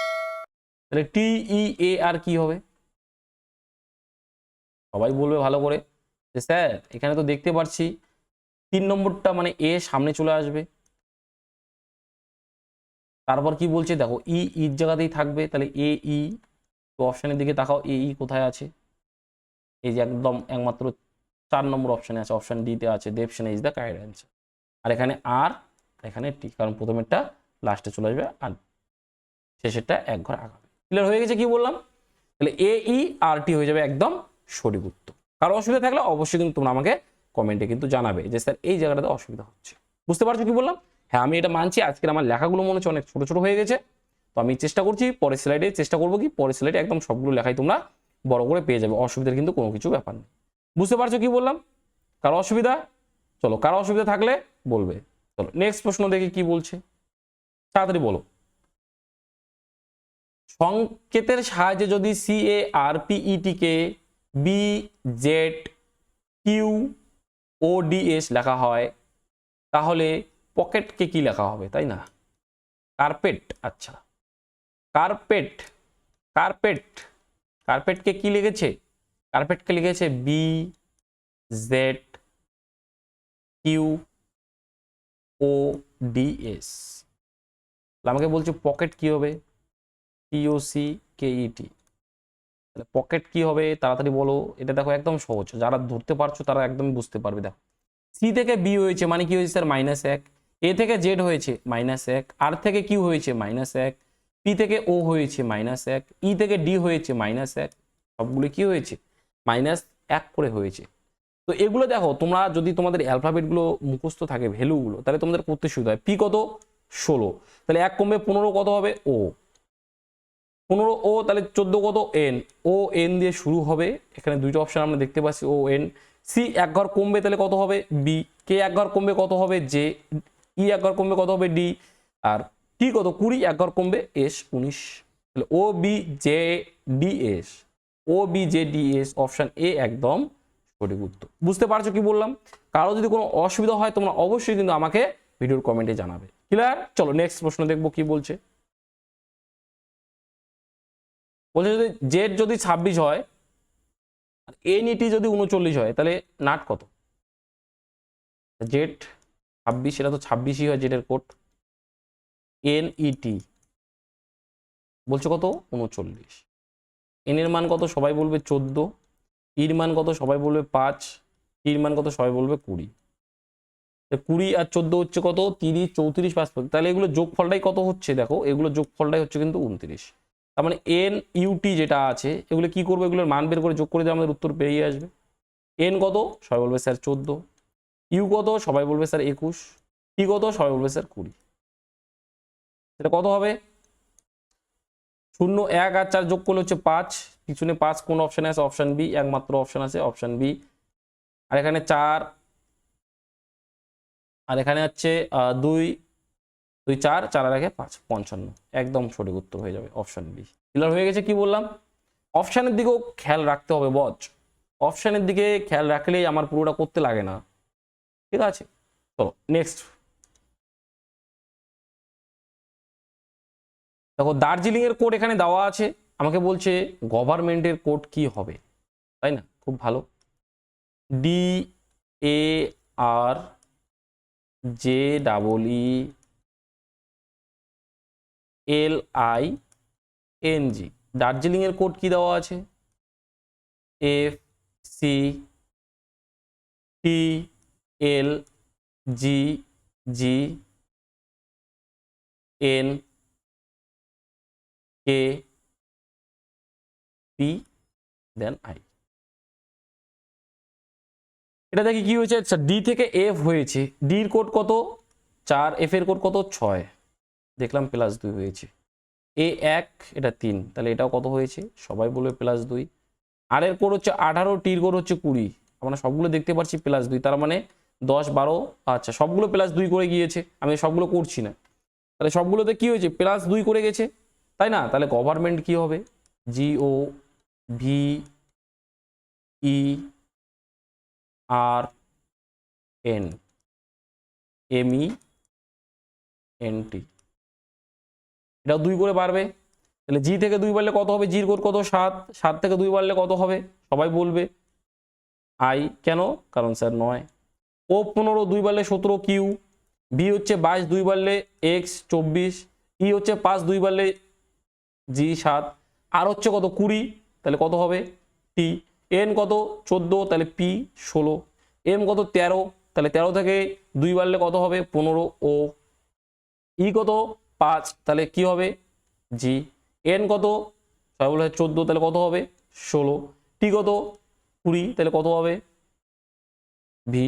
Speaker 1: তাহলে টি ই এ আর কি হবে? সবাই বলবে ভালো করে যে স্যার এখানে তো দেখতে পাচ্ছি 3 নম্বরটা মানে এ সামনে চলে আসবে, তারপর কি বলছে দেখো ই ইর জায়গাতেই থাকবে, তাহলে এ ই, তো অপশানের দিকে তাকাও, এ ই কোথায় আছে, এই যে একদম একমাত্র 4 নম্বর অপশানে আছে, অপশান ডিতে আছে, Devasena is the correct answer. আর এখানে আর, এখানে টি, কারণ প্রথমেরটা লাস্টে চলে আসবে আর শেষেরটা এক ঘর আগাবে। ক্লিয়ার হয়ে গেছে কি বললাম? তাহলে এ ই আর টি হয়ে যাবে একদম সঠিক উত্তর। কারো অসুবিধা থাকলে অবশ্যই কিন্তু তোমরা আমাকে কমেন্টে কিন্তু জানাবে যে স্যার এই জায়গাটাতে অসুবিধা হচ্ছে। বুঝতে পারছো কি বললাম? হ্যাঁ আমি এটা মানছি, আজকের আমার লেখাগুলো মনে হচ্ছে অনেক ছোট ছোট হয়ে গেছে, তো আমি চেষ্টা করছি পরের স্লাইডে, চেষ্টা করবো কি পরের স্লাইডে একদম সবগুলো লেখাই তোমরা বড় করে পেয়ে যাবে, অসুবিধার কিন্তু কোনো কিছু ব্যাপার নেই। বুঝতে পারছো কি বললাম? কারো অসুবিধা? চলো কারো অসুবিধা থাকলে বলবে। চলো নেক্সট প্রশ্ন দেখি কি বলছে, তাড়াতাড়ি বলো। সংকেতের সাহায্যে যদি সি এ আর PET K B Z Q ও ডি এস লেখা হয়, তাহলে পকেটকে কি লেখা হবে, তাই না? কার্পেট, আচ্ছা কার্পেট, কার্পেট, কার্পেটকে কি লিখেছে, কার্পেটকে লিখেছে বি জেড কিউ ও ডি এস। আমাকে বলছে পকেট কি হবে, পিওসি কেইটি, তাহলে পকেট কি হবে তাড়াতাড়ি বলো। এটা দেখো একদম সহজ, যারা ধরতে পারছো তারা একদমই বুঝতে পারবে। দেখো সি থেকে বি হয়েছে মানে কি হয়েছে স্যার, -1, এ থেকে জেড হয়েছে -1, আর থেকে কিউ হয়েছে -1, পি থেকে ও হয়েছে -1, ই থেকে ডি হয়েছে -1, সবগুলো কি হয়েছে -1 করে হয়েছে। তো এগুলো দেখো তোমরা যদি তোমাদের অ্যালফাবেটগুলো মুখস্থ থাকে ভ্যালুগুলো, তাহলে তোমাদের করতে সুবিধা হয়। পি কত, 16, তাহলে 1 কমবে 15 কত হবে, ও 15 ও, তাহলে 14 কত, এন, ও এন দিয়ে শুরু হবে, এখানে দুইটা অপশন আমরা দেখতে পাচ্ছি, ও এন। সি এক ঘর কমবে তাহলে কত হবে, বি, কে এক ঘর কমবে কত হবে, জে, ই এক ঘর কমবে কত হবে, ডি, আর টি কত 20, এক ঘর কমবে এস 19, তাহলে O B J D S, O B J D S option A একদম সঠিক উত্তর। বুঝতে পারছো কি বললাম? কারো যদি কোনো অসুবিধা হয় তোমরা অবশ্যই কিন্তু আমাকে ভিডিওর কমেন্টে জানাবে। ক্লিয়ার? চলো নেক্সট প্রশ্ন দেখবো কি বলছে। বলছে যদি জেড যদি 26 হয় আর এন ইটি যদি 39 হয়, তাহলে নাট কত? জেড 26, এটা তো 26ই হয় জেডের কোড। NET বলছে কত 39, এন এর মান কত সবাই বলবে 14, ইর মান কত সবাই বলবে 5, টির মান কত সবাই বলবে 20। 20 আর 14 হচ্ছে কত 30, 34, 5, তাহলে এগুলো যোগফলটাই কত হচ্ছে দেখো, এগুলো যোগফলটাই হচ্ছে কিন্তু 29। তার মানে NUT যেটা আছে এগুলো কি করবো, এগুলোর মান বের করে যোগ করে দিয়ে আমাদের উত্তর বেরিয়ে আসবে। এন কত সবাই বলবে স্যার 14, ইউ কত সবাই বলবে স্যার 21, টি কত সবাই বলবে স্যার 20। এটা কত হবে 0, 1 আর 4 যোগ করলে হচ্ছে 5, পিছনে 5 কোন অপশানে আছে, অপশান বি, একমাত্র অপশান আছে অপশান বি। আর এখানে 4, আর এখানে হচ্ছে 2, 2 4, 4 আর 1 5, 55, একদম সঠিক উত্তর হয়ে যাবে অপশান বি। ক্লিয়ার হয়ে গেছে কি বললাম? অপশানের দিকেও খেয়াল রাখতে হবে বজ, অপশানের দিকে খেয়াল রাখলেই আমার পুরোটা করতে লাগে না, ঠিক আছে? চলো নেক্সট। দেখো দার্জিলিং এর কোড এখানে দেওয়া আছে, আমাকে বলছে গভর্নমেন্টের কোড কি হবে, তাই না? খুব ভালো, DARJEELING, দার্জিলিং এর কোড কি দেওয়া আছে, FCTLGGNKPI। এটা দেখি কি হয়েছে, আচ্ছা ডি থেকে এফ হয়েছে, ডির কোড কত 4, এফ এর কোড কত 6, দেখলাম +2 হয়েছে। এ 1, এটা 3, তাহলে এটাও কত হয়েছে সবাই বলবে +2। আর এর কোড হচ্ছে 18, টির কোড হচ্ছে 20, আমরা সবগুলো দেখতে পাচ্ছি +2, তার মানে 10, 12, আচ্ছা সবগুলো +2 করে গিয়েছে, আমি সবগুলো করছি না, তাহলে সবগুলোতে কি হয়েছে +2 করে গেছে, তাই না? তাহলে গভর্নমেন্ট কি হবে, GOVERNMENT, এটাও 2 করে বাড়বে, তাহলে জি থেকে 2 বাড়লে কত হবে, জির কোড কত 7, 7 থেকে 2 বাড়লে কত হবে সবাই বলবে আই, কেন কারণ স্যার 9। ও 15, 2 বাড়লে 17, কিউ। বি হচ্ছে 22, 2 বাড়লে এক্স 24, ই হচ্ছে 5, 2 বাড়লে জি 7, আর হচ্ছে কত 20, তাহলে কত হবে টি। এন কত 14, তাহলে পি 16, এম কত 13, তাহলে 13 থেকে 2 বাড়লে কত হবে 15, ও। ই কত 5, তাহলে কি হবে জি। এন কত সবাই বলে 14, তাহলে কত হবে 16, টি কত 20, তাহলে কত হবে ভি।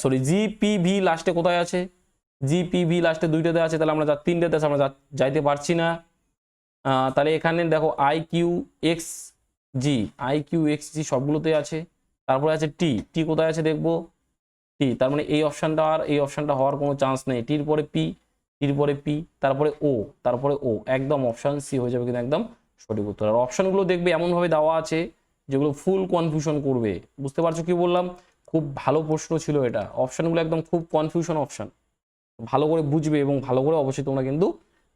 Speaker 1: তাহলে জিপিভি লাস্টে কোথায় আছে, জিপিভি লাস্টে 2টাতে আছে, তাহলে আমরা 3টাতে আছে, আমরা যাইতে পারছি না। তাহলে এখানে দেখো আইকিউ এক্স জি সবগুলোতে আছে, তারপরে আছে টি, টি কোথায় আছে দেখবো টি, তার মানে এই অপশানটা আর এই অপশানটা হওয়ার কোনো চান্স নেই, টির পরে পি, টির পরে পি, তারপরে ও, তারপরে ও, একদম অপশান সি হয়ে যাবে কিন্তু একদম সঠিক উত্তর। আর অপশানগুলো দেখবে এমনভাবে দেওয়া আছে যেগুলো ফুল কনফিউশন করবে, বুঝতে পারছো কি বললাম? খুব ভালো প্রশ্ন ছিল এটা, অপশানগুলো একদম খুব কনফিউশন অপশান, ভালো করে বুঝবে এবং ভালো করে অবশ্যই তোমরা কিন্তু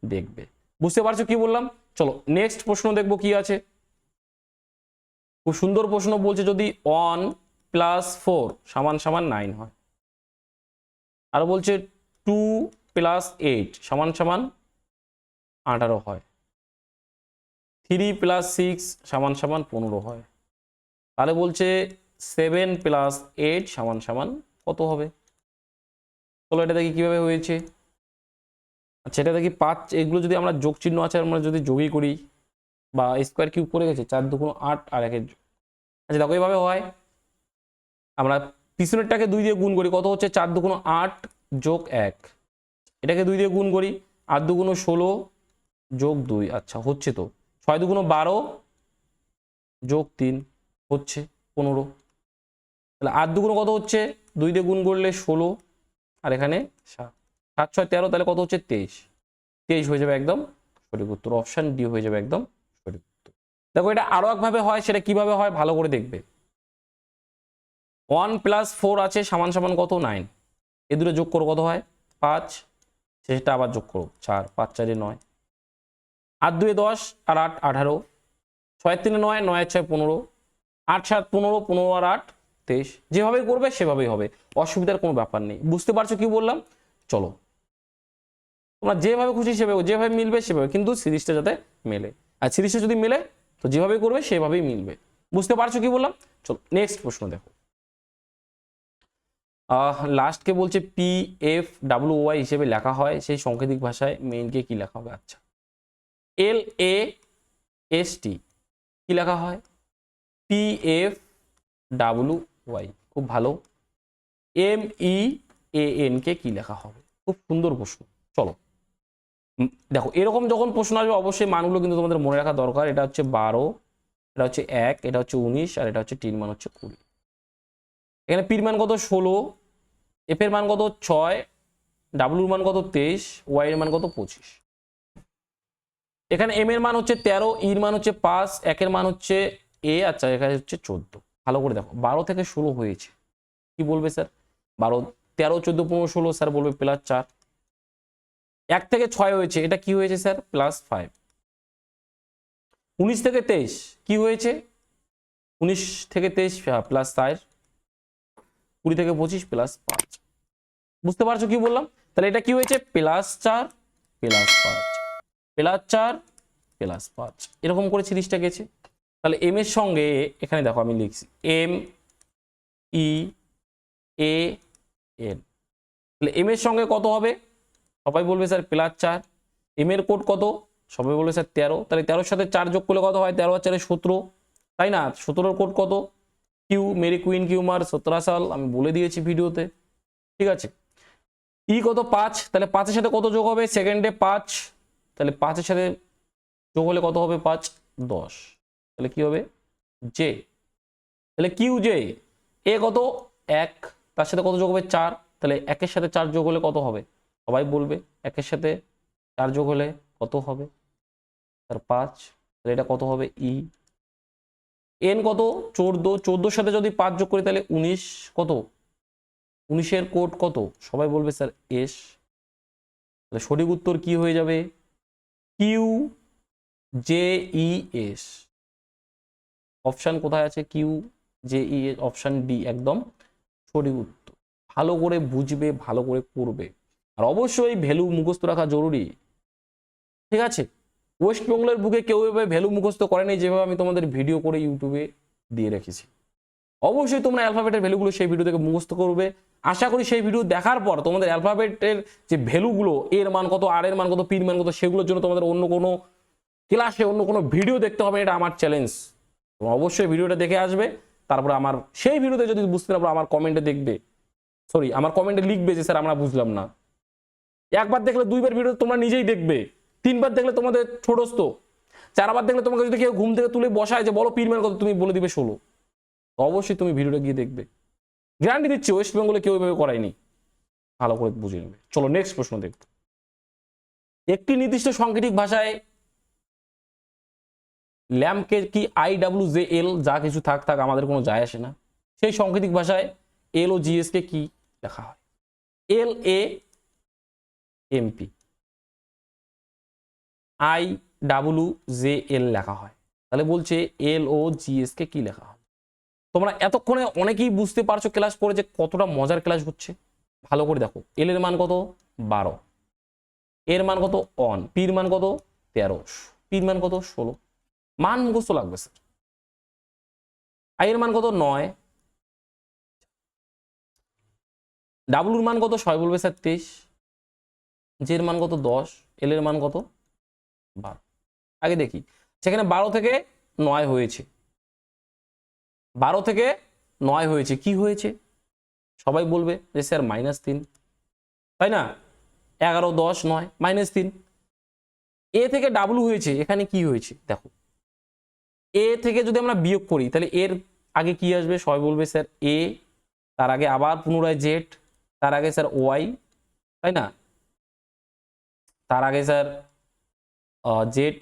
Speaker 1: দেখবে, বুঝতে পারছো কি বললাম? চলো নেক্সট প্রশ্ন দেখবো কি আছে, খুব সুন্দর প্রশ্ন বলছে, যদি 1 + 4 = 9 হয়, আর বলছে 2 + 8 = 18 হয়, 3 + 6 = 15 হয়, তাহলে বলছে 7 + 8 = কত হবে? চলো এটা দেখি কিভাবে হয়েছে। আচ্ছা এটা দেখি 5, এগুলো যদি আমরা যোগ চিহ্ন আছে আমরা যদি যোগই করি বা স্কোয়ার কিউব করে গেছে, 4 2 8 আর 1 আচ্ছা দেখো এইভাবে হয়, আমরা পিছনেরটাকে 2 দিয়ে গুণ করি, কত হচ্ছে 4 2 8 যোগ 1, এটাকে 2 দিয়ে গুণ করি, 8 2 16 যোগ 2, আচ্ছা হচ্ছে তো, 6 2 12 যোগ 3 হচ্ছে 15, তাহলে 8 2 কত হচ্ছে 2 দিয়ে গুণ করলে 16, আর এখানে 7, 7 6 13, তাহলে কত হচ্ছে 23, 23 হয়ে যাবে একদম সঠিক উত্তর, অপশন ডি হয়ে যাবে একদম সঠিক উত্তর। দেখো এটা আরো একভাবে হয়, সেটা কিভাবে হয় ভালো করে দেখবে। 1 + 4 আছে = কত 9, এ দুটো যোগ করো কত হয় 5, সেটা আবার যোগ করো 4, 5 4 9, 8 2 10 আর 8 18, 6 3 9, 9 6 15, 8 7 15, 15 আর 8 23, যেভাবে করবে সেভাবেই হবে, অসুবিধার কোনো ব্যাপার নেই। বুঝতে পারছো কি বললাম? চলো, তোমরা যেভাবে খুশি সেভাবে, যেভাবে মিলবে সেভাবে, কিন্তু সিরিজটা যাতে মেলে, আর সিরিজটা যদি মেলে তো যেভাবে করবে সেভাবেই মিলবে। বুঝতে পারছো কি বললাম? চলো নেক্সট প্রশ্ন দেখো। লাস্টকে বলছে পি এফ ডাব্লিউ ওয়াই হিসেবে লেখা হয় সেই সাংকেতিক ভাষায় মেইনকে কি লেখা হবে? আচ্ছা, এল এ এস টি কি লেখা হয়? পি এফ ডাব্লিউ ওয়াই, খুব ভালো। M E A N K কি লেখা হবে? খুব সুন্দর প্রশ্ন। চলো দেখো, এরকম যখন প্রশ্ন আসবে অবশ্যই মানগুলো কিন্তু তোমাদের মনে রাখা দরকার। এটা হচ্ছে 12, এটা হচ্ছে 1, এটা হচ্ছে 19, আর এটা হচ্ছে 3 মান হচ্ছে 20। এখানে পির মান কত? 16, এফ এর মান কত? 6, ডাব্লুর মান কত? 23, ওয়াই এর মান কত? 25। এখানে এম এর মান হচ্ছে 13, ইর মান হচ্ছে 5, একের মান হচ্ছে এ, আচ্ছা এখানে হচ্ছে 14। ভালো করে দেখো, 12 থেকে 16 হয়েছে, কি বলবে স্যার? 12, 13, 14, 15, 16, স্যার বলবে +4। 1 থেকে 6 হয়েছে, এটা কি হয়েছে স্যার? +5। 19 থেকে 23 কি হয়েছে? 19 থেকে 23 +4, 20 থেকে 25 +5। বুঝতে পারছো কি বললাম? তাহলে এটা কি হয়েছে? +4 +5 +4 +5, এরকম করে সিরিজটা গেছে। তাহলে এম এর সঙ্গে এখানে দেখো আমি লিখছি এম ই এ এন, তাহলে এম এর সঙ্গে কত হবে? সবাই বলবে স্যার +4। এম এর কোড কত? সবাই বলবে স্যার 13। তাহলে 13-র সাথে 4 যোগ করলে কত হয়? 13 আর 4 17, তাই না? 17-র কোড কত? কিউ, মেরি কুইন কিউ মার 17 সাল, আমি বলে দিয়েছি ভিডিওতে, ঠিক আছে। ই কত? 5, তাহলে 5-এর সাথে কত যোগ হবে? সেকেন্ডে 5, তাহলে 5-এর সাথে যোগ হলে কত হবে? 5, 10, তাহলে কি হবে? জে। তাহলে কিউ জে। এ কত? 1, তার সাথে কত যোগ হবে? 4, তাহলে 1-এর সাথে 4 যোগ হলে কত হবে? সবাই বলবে 1-এর সাথে 4 যোগ হলে কত হবে? তার 5, তাহলে এটা কত হবে? ই। এন কত? 14, 14-র সাথে যদি 5 যোগ করি তাহলে 19, কত? 19-এর কোড কত? সবাই বলবে স্যার এস। তাহলে সঠিক উত্তর কি হয়ে যাবে? Q J E S. Option কোথায় আছে? Q J E S, option D একদম সঠিক উত্তর। ভালো করে বুঝবে, ভালো করে করবে, আর অবশ্যই ভ্যালু মুখস্থ রাখা জরুরি, ঠিক আছে। ওয়েস্ট বেঙ্গলের বুকে কেউ এভাবে ভ্যালু মুখস্থ করেনি যেভাবে আমি তোমাদের ভিডিও করে ইউটিউবে দিয়ে রেখেছি। অবশ্যই তোমরা অ্যালফাবেটের ভ্যালুগুলো সেই ভিডিও থেকে মুখস্থ করবে। আশা করি সেই ভিডিও দেখার পর তোমাদের অ্যালফাবেটের যে ভ্যালুগুলো, এর মান কত, আর এর মান কত, পির মান কত, সেগুলোর জন্য তোমাদের অন্য কোনো ক্লাসে অন্য কোনো ভিডিও দেখতে হবে, এটা আমার চ্যালেঞ্জ। তোমরা অবশ্যই ভিডিওটা দেখে আসবে, তারপরে আমার সেই ভিডিওতে যদি বুঝতে না পারো আমার কমেন্টে দেখবে, সরি আমার কমেন্টে লিখবে যে স্যার আমরা বুঝলাম না। একবার দেখলে 2বার ভিডিও তোমরা নিজেই দেখবে, 3বার দেখলে তোমাদের ছোটস্থ, 4বার দেখলে তোমাকে যদি কেউ ঘুম থেকে তুলে বসায় যে বলো পির মান কত, তুমি বলে দিবে 16। অবশ্যই তুমি ভিডিওটা গিয়ে দেখবে, গ্যারান্টি দিচ্ছি ওয়েস্ট বেঙ্গলে কেউ এভাবে করায়নি, ভালো করে বুঝে নেবে। চলো নেক্সট প্রশ্ন দেখব। একটি নির্দিষ্ট সাংকেতিক ভাষায় ল্যাম্পকে কি IWJL, যা কিছু থাক থাক আমাদের কোনো যায় আসে না, সেই সাংকেতিক ভাষায় এল ও জিএস কে কি লেখা হয়? LAMP, IWJL লেখা হয়। তাহলে বলছে LOGS কে কি লেখা হয়? তোমরা এতক্ষণে অনেকেই বুঝতে পারছো ক্লাস করে যে কতটা মজার ক্লাস হচ্ছে। ভালো করে দেখো, এল এর মান কত? 12, এর মান কত? 1, পির মান কত? 13, পির মান কত? 16, মান মুখস্থ লাগবে স্যার। আই এর মান কত? 9, ডাব্লুর মান কত? সবাই বলবে স্যার 23, জে এর মান কত? 10, এল এর মান কত? 12। আগে দেখি, সেখানে 12 থেকে 9 হয়েছে, 12 থেকে 9 হয়েছে, কি হয়েছে? সবাই বলবে যে স্যার -3, তাই না? 11, 10, 9, -3। এ থেকে ডাব্লু হয়েছে, এখানে কি হয়েছে দেখো, এ থেকে যদি আমরা বিয়োগ করি তাহলে এর আগে কি আসবে? সবাই বলবে স্যার এ, তার আগে আবার পুনরায় জেড, তার আগে স্যার ওয়াই, তাই না? তার আগে sir Z,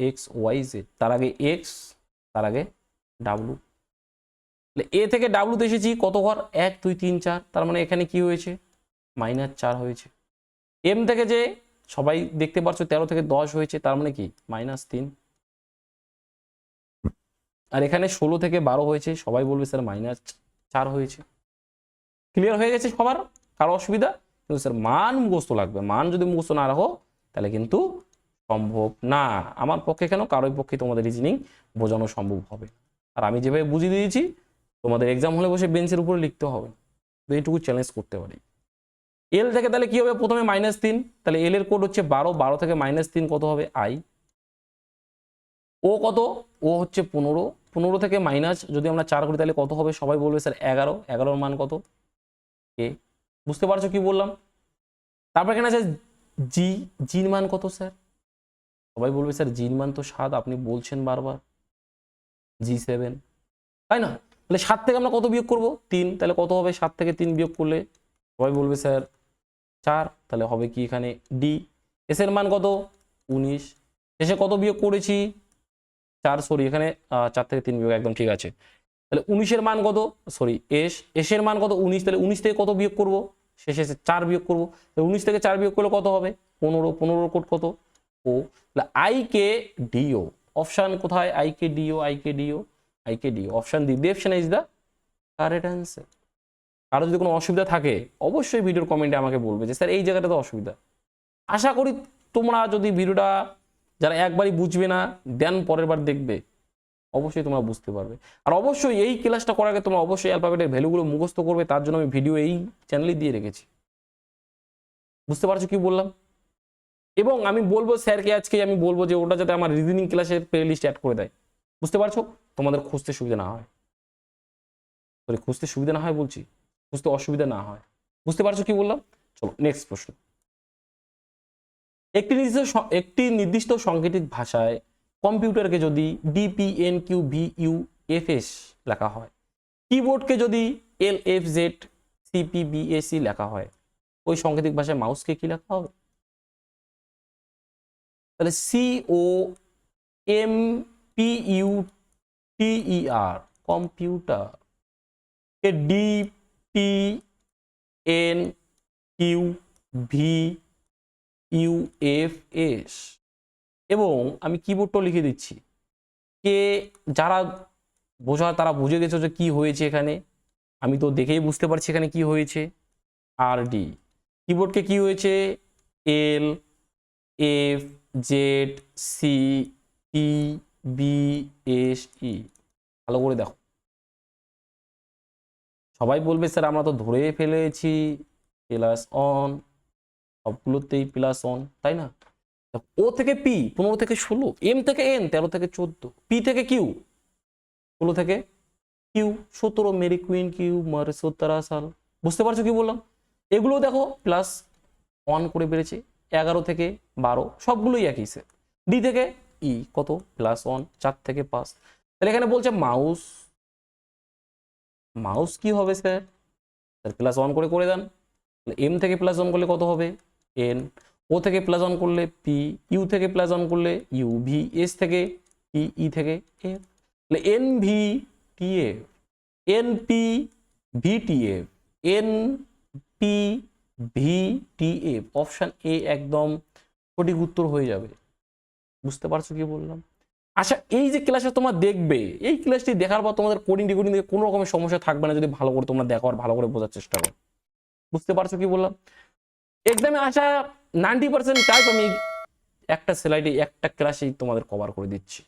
Speaker 1: X Y Z, তার আগে এক্স, তার আগে ডাব্লু। এ থেকে ডাব্লুতে এসেছি কত ঘর? 1 2 3 4, তার মানে এখানে কি হয়েছে? -4 হয়েছে। এম থেকে যে সবাই দেখতে পাচ্ছ 13 থেকে 10 হয়েছে, তার মানে কি? -3। আর এখানে 16 থেকে 12 হয়েছে, সবাই বলবে স্যার 4 হয়েছে। ক্লিয়ার হয়ে গেছে সবার? কারো অসুবিধা? কিন্তু স্যার মান মুখস্থ লাগবে, মান যদি মুখস্থ না রাখো তাহলে কিন্তু সম্ভব না। আমার পক্ষে কেন, কারোর পক্ষে তোমাদের রিজনিং বোঝানো সম্ভব হবে। আর আমি যেভাবে বুঝিয়ে দিয়েছি তোমাদের এক্সাম হলে বসে বেঞ্চের উপরে লিখতে হবে, তো এইটুকু চ্যালেঞ্জ করতে পারি। এল থেকে তাহলে কি হবে, প্রথমে -3, তাহলে এল এর কোড হচ্ছে 12, 12 থেকে -3 কত হবে আই। ও কত, ও হচ্ছে 15, 15 থেকে মাইনাস যদি আমরা 4 করি তাহলে কত হবে, সবাই বলবে স্যার 11, 11 মান কত কে। বুঝতে পারছো কি বললাম? তারপর এখানে আছে জি, জির মান কত স্যার, সবাই বলবে স্যার জির মান তো 7, আপনি বলছেন বারবার G7, তাই না? তাহলে 7 থেকে আমরা কত বিয়োগ করব, 3, তাহলে কত হবে 7 থেকে 3 বিয়োগ করলে, সবাই বলবে স্যার 4, তাহলে হবে কি এখানে ডি। এস এর মান কত 19, শেষে কত বিয়োগ করেছি 4, সরি এখানে 4 থেকে 3 বিয়োগ, একদম ঠিক আছে। তাহলে 19 এর মান কত, সরি এস এর মান কত 19, তাহলে 19 থেকে কত বিয়োগ করব, শেষে 4 বিয়োগ করব, তাহলে 19 থেকে 4 বিয়োগ করলে কত হবে 15, 15 কোড কত ও, তাহলে আই কে ডিও, অপশন কোথায়, I K D O, I K D O, I K D O, option D, D option is the correct answer. কারো যদি কোনো অসুবিধা থাকে অবশ্যই ভিডিওর কমেন্টে আমাকে বলবে যে স্যার এই জায়গাটা তো অসুবিধা। আশা করি তোমরা যদি ভিডিওটা যারা একবারই বুঝবে না দেন পরের বার দেখবে, অবশ্যই তোমরা বুঝতে পারবে। আর অবশ্যই এই ক্লাসটা করার আগে তোমরা অবশ্যই অ্যালফাবেটের ভ্যালুগুলো মুখস্থ করবে, তার জন্য আমি ভিডিও এই চ্যানেলেই দিয়ে রেখেছি। বুঝতে পারছো কি বললাম? এবং আমি বলবো স্যারকে আজকে আমি বলবো যে ওটা যাতে আমার রিজনিং ক্লাসের প্লে লিস্ট অ্যাড করে দেয়। বুঝতে পারছো? তোমাদের খুঁজতে সুবিধা না হয়, সরি খুঁজতে সুবিধা না হয় বলছি, বুঝতে অসুবিধা না হয়। বুঝতে পারছো কি বললাম? চলো নেক্সট প্রশ্ন। একটি নির্দিষ্ট সাংকেতিক ভাষায় কম্পিউটারকে যদি DPNQVUFS লেখা হয়, কিবোর্ডকে যদি LFZCPBAC লেখা হয়, ওই সাংকেতিক ভাষায় মাউসকে কি লেখা হবে? তাহলে COMPUTER কম্পিউটার কে DPNQVUFS, এবং আমি কিবোর্ডটা লিখে দিচ্ছি, কে যারা বোঝা তারা বুঝে গেছো যে কি হয়েছে এখানে, আমি তো দেখেই বুঝতে পারছি এখানে কি হয়েছে, RD। কিবোর্ডকে কি হয়েছে, LFZCPBSE। ভালো করে দেখো, সবাই বলবে স্যার আমরা তো ধরে ফেলেছি প্লাস অন, সবগুলোতেই প্লাস অন, তাই না? ও থেকে পি 15 থেকে 16, এম থেকে এন 13 থেকে 14, পি থেকে কিউ 16 থেকে কিউ 17, মেরি কুইন কিউ মার 17 সাল। বুঝতে পারছো কি বললাম? এগুলো দেখো প্লাস অন করে বেড়েছে 11 থেকে 12, সবগুলোই একই স্যার। ডি থেকে ই কত প্লাস অন 4 থেকে 5, তাহলে এখানে বলছে মাউস, মাউস কি হবে স্যার, প্লাস অন করে দেন। এম থেকে প্লাস অন করলে কত হবে এন, ও থেকে প্লাস অন করলে পি, ইউ থেকে প্লাস অন করলে ইউ, ভি এস থেকে পি, ই থেকে এফ, তাহলে N V T F, N P V T F, N P V T F, option A একদম সঠিক উত্তর হয়ে যাবে। বুঝতে পারছো কি বললাম? আচ্ছা এই যে ক্লাসটা তোমরা দেখবে, এই ক্লাসটি দেখার পর তোমাদের কোডিং রেকর্ডিং থেকে কোনো রকমের সমস্যা থাকবে না যদি ভালো করে তোমরা দেখো আর ভালো করে বোঝার চেষ্টা করো। বুঝতে পারছো কি বললাম? এক্সামে আসা 90% টাইপ আমি একটা স্লাইডে একটা ক্লাসেই তোমাদের কভার করে দিচ্ছি,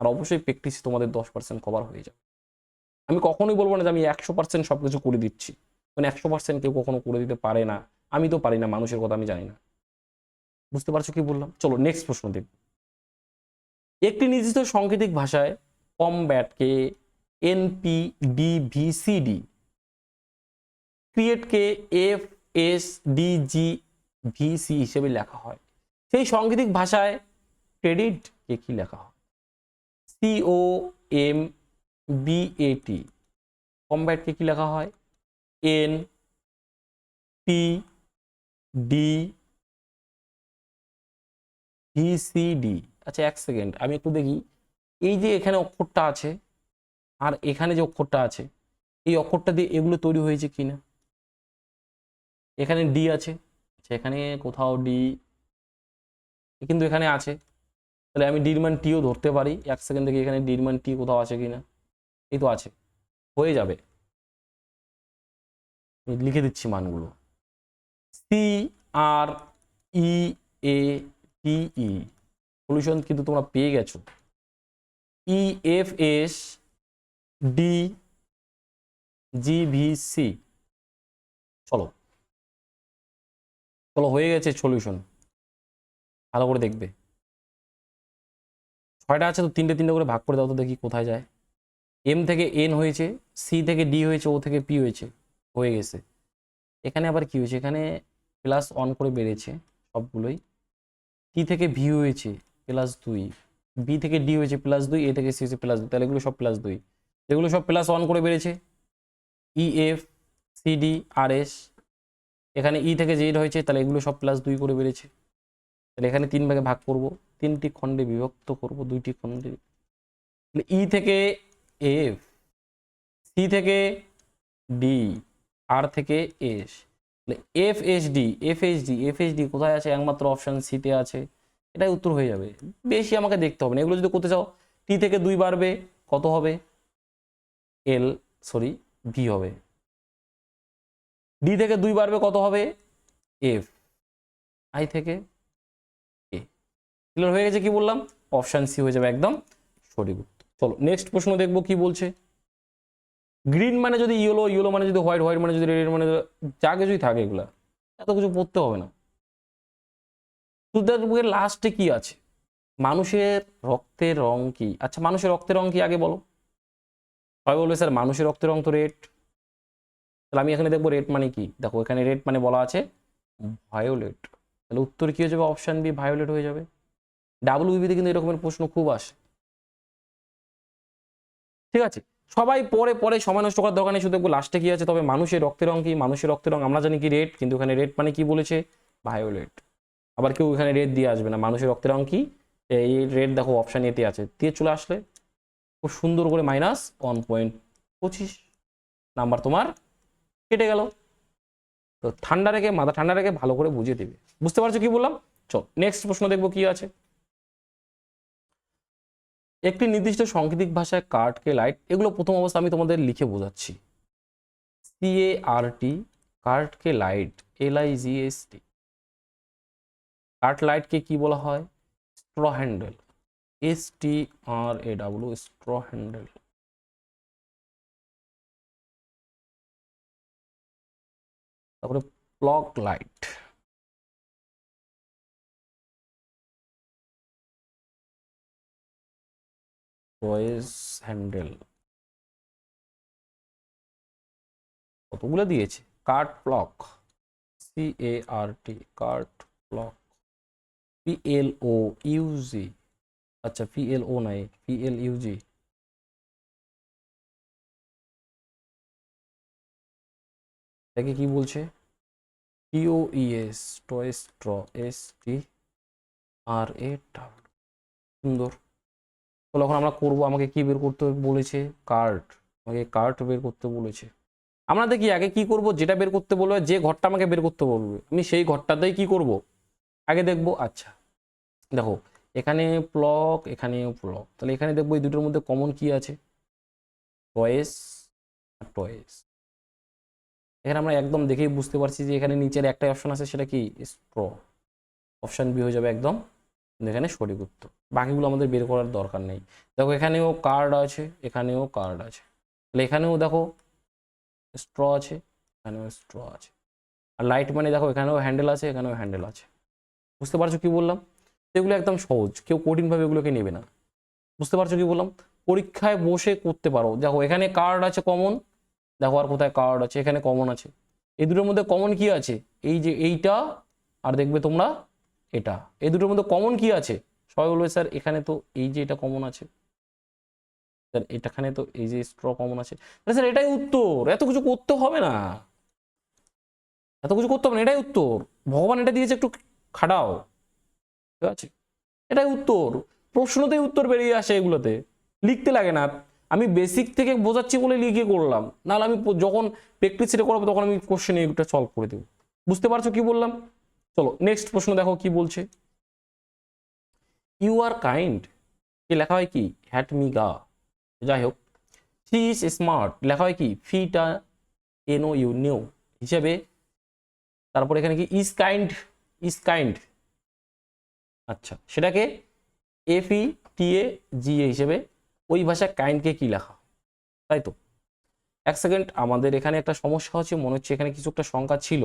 Speaker 1: আর অবশ্যই প্র্যাকটিস তোমাদের 10% কভার হয়ে যাবে। আমি কখনোই বলবো না যে আমি 100% সবকিছু করে দিচ্ছি, মানে 100% কেউ কখনো করে দিতে পারে না, আমি তো পারি না, মানুষের কথা আমি জানি না। বুঝতে পারছো কি বললাম? চলো নেক্সট প্রশ্ন দেখব। একটি নির্দিষ্ট সাংকেতিক ভাষায় কমব্যাটকে NPDVCD, ক্রিয়েটকে FSDGVC হিসেবে লেখা হয়, সেই সাংকেতিক ভাষায় ক্রেডিট কে কি লেখা হয়? COMBAT, কমব্যাটকে কি লেখা হয়? NPDVCD। আচ্ছা এক সেকেন্ড আমি একটু দেখি, এই যে এখানে অক্ষরটা আছে আর এখানে যে অক্ষরটা আছে, এই অক্ষরটা দিয়ে এগুলো তৈরি হয়েছে কিনা। এখানে ডি আছে, আচ্ছা এখানে কোথাও ডি কিন্তু এখানে আছে, তাহলে আমি ডির মান টিও ধরতে পারি। এক সেকেন্ড দেখি এখানে ডির মান টি কোথাও আছে কিনা, এই তো আছে, হয়ে যাবে। আমি লিখে দিচ্ছি মানগুলো। CREATE সলিউশন কিন্তু তোমরা পেয়ে গেছো। EFSDGVC চলো চলো হয়ে গেছে সলিউশন। ভালো করে দেখবে, 6টা আছে তো 3টে 3টে করে ভাগ করে দাও তো দেখি কোথায় যায়। M থেকে N হয়েছে, C থেকে D হয়েছে, O থেকে P হয়েছে, হয়ে গেছে। এখানে আবার কি হয়েছে, এখানে +1 করে বেড়েছে সবগুলোই। T থেকে V হয়েছে +2, B থেকে D হয়েছে +2, A থেকে C হয়েছে +2, তাহলে এগুলো সব +2, এগুলো সব +1 করে বেড়েছে। EFCDRS এখানে E থেকে Z হয়েছে, তাহলে এগুলো সব +2 করে বেড়েছে। তাহলে এখানে 3 ভাগে ভাগ করব, 3টি খণ্ডে বিভক্ত করব, 2টি খণ্ডে। E থেকে F, C থেকে D, R থেকে S, তাহলে FHD কোথায় আছে, একমাত্র অপশন সিতে আছে, এটাই উত্তর হয়ে যাবে। বেশি আমাকে দেখতে হবে না, এগুলো যদি করতে চাও T থেকে 2 বাড়বে কত হবে, V হবে। D থেকে 2 বাড়বে কত হবে, F। I থেকে A। ক্লিয়ার হয়ে গেছে কি বললাম, অপশন সি হয়ে যাবে একদম সঠিক উত্তর। চলো নেক্সট প্রশ্ন দেখবো কি বলছে। গ্রিন মানে যদি ইয়েলো, ইয়েলো মানে যদি হোয়াইট, হোয়াইট মানে যদি রেড, মানে যা কিছুই থাকে এগুলা এত কিছু পড়তে হবে না। বুকের লাস্টে কি আছে, মানুষের রক্তের রং কি? আচ্ছা মানুষের রক্তের রং কি আগে বলো। সবাই বলবে স্যার মানুষের রক্তের রং তো রেড। তাহলে আমি এখানে দেখবো রেড মানে কি, দেখো এখানে রেড মানে বলা আছে ভায়োলেট, তাহলে উত্তর কি হয়ে যাবে, অপশন বি ভায়োলেট হয়ে যাবে। WBতে কিন্তু এরকমের প্রশ্ন খুব আসে, ঠিক আছে। সবাই পরে পরে সময় নষ্ট করার দরকার নেই, শুধু দেখবো লাস্টে কি আছে। তবে মানুষের রক্তের রং কি, মানুষের রক্তের রং আমরা জানি কি রেড, কিন্তু এখানে রেড মানে কি বলেছে, ভায়োলেট। আবার কেউ এখানে রেড দিয়ে আসবে না, মানুষের রক্তের রং কি, এই রেড দেখো অপশন এতে আছে, দিয়ে চলে আসলে খুব সুন্দর করে -1.25 নাম্বার তোমার কেটে গেল। তো ঠান্ডা রেখে, মাথা ঠান্ডা রেখে ভালো করে বুঝিয়ে দেবে। বুঝতে পারছো কি বললাম? চল নেক্সট প্রশ্ন দেখবো কি আছে। একটি নির্দিষ্ট সাংকেতিক ভাষায় কার্টকে লাইট, এগুলো প্রথম অবস্থা আমি তোমাদের লিখে বোঝাচ্ছি। CART কার্টকে লাইট, LIGST কার্ট লাইটকে কি বলা হয়, straw handle, STRAW straw handle. তারপরে প্লগ লাইট, ভয়েস হ্যান্ডেল, কতগুলো দিয়েছে, cart plug, CART cart plug, PLOUG, আচ্ছা PLO নাই, PLUG, এটাকে কি বলছে, TOES টয়েস স্ট্র, STRAW। সুন্দর। তাহলে এখন আমরা করবো, আমাকে কি বের করতে বলেছে, কার্ট, আমাকে কার্ট বের করতে বলেছে। আমরা দেখি আগে কি করব, যেটা বের করতে বলবে, যে ঘরটা আমাকে বের করতে বলবে আমি সেই ঘরটাতেই কি করব আগে দেখবো। আচ্ছা দেখো এখানে প্লগ, এখানেও প্লগ, তাহলে এখানে দেখবো এই দুটোর মধ্যে কমন কি আছে, টয়েস আর টয়েস। এখানে আমরা একদম দেখেই বুঝতে পারছি যে এখানে নিচের একটাই অপশন আছে, সেটা কি স্ট্র, অপশন বি হয়ে যাবে একদম এখানে সঠিক উত্তর। বাকিগুলো আমাদের বের করার দরকার নেই। দেখো এখানেও কার্ড আছে, এখানেও কার্ড আছে, তাহলে এখানেও দেখো স্ট্র আছে, এখানেও স্ট্র আছে। আর লাইট মানে দেখো এখানেও হ্যান্ডেল আছে, এখানেও হ্যান্ডেল আছে। বুঝতে পারছো কি বললাম? এগুলো একদম সহজ, কেউ কঠিনভাবে এগুলোকে নেবে না। বুঝতে পারছো কি বললাম? পরীক্ষায় বসে করতে পারো। দেখো এখানে কার্ড আছে কমন, দেখো আর কোথায় কার্ড আছে, এখানে কমন আছে। এই দুটোর মধ্যে কমন কি আছে, এই যে এইটা আর দেখবে তোমরা এটা, এই দুটোর মধ্যে কমন কি আছে, সবাই বলবে স্যার এখানে তো এই যে এটা কমন আছে, স্যার এটাখানে তো এই যে স্ট্র কমন আছে। স্যার এটাই উত্তর, এত কিছু করতে হবে না, এত কিছু করতে হবে না, এটাই উত্তর। ভগবান এটা দিয়েছে, একটু খাটাও, ঠিক আছে? এটাই উত্তর, প্রশ্নতেই উত্তর বেরিয়ে আসে, এগুলোতে লিখতে লাগে না। আমি বেসিক থেকে বোঝাচ্ছি বলে লিখে করলাম, নাহলে আমি যখন প্র্যাকটিস সেটা করবো তখন আমি কোশ্চেন এইটা সলভ করে দেবো। বুঝতে পারছো কি বললাম? চলো নেক্সট প্রশ্ন দেখো কি বলছে। ইউ আর কাইন্ড কি লেখা হয় কি, হ্যাট মি গা, যাই হোক। শি ইজ স্মার্ট লেখা হয় কি, ফিটা NOU নিউ, হিসেবে, তারপর এখানে কি ইজ কাইন্ড, আচ্ছা সেটাকে FETAGA হিসেবে ওই ভাষায় কাইন্ডকে কি লেখা, তাই তো। এক সেকেন্ড, আমাদের এখানে একটা সমস্যা হচ্ছে, মনে হচ্ছে এখানে কিছু একটা সংখ্যা ছিল,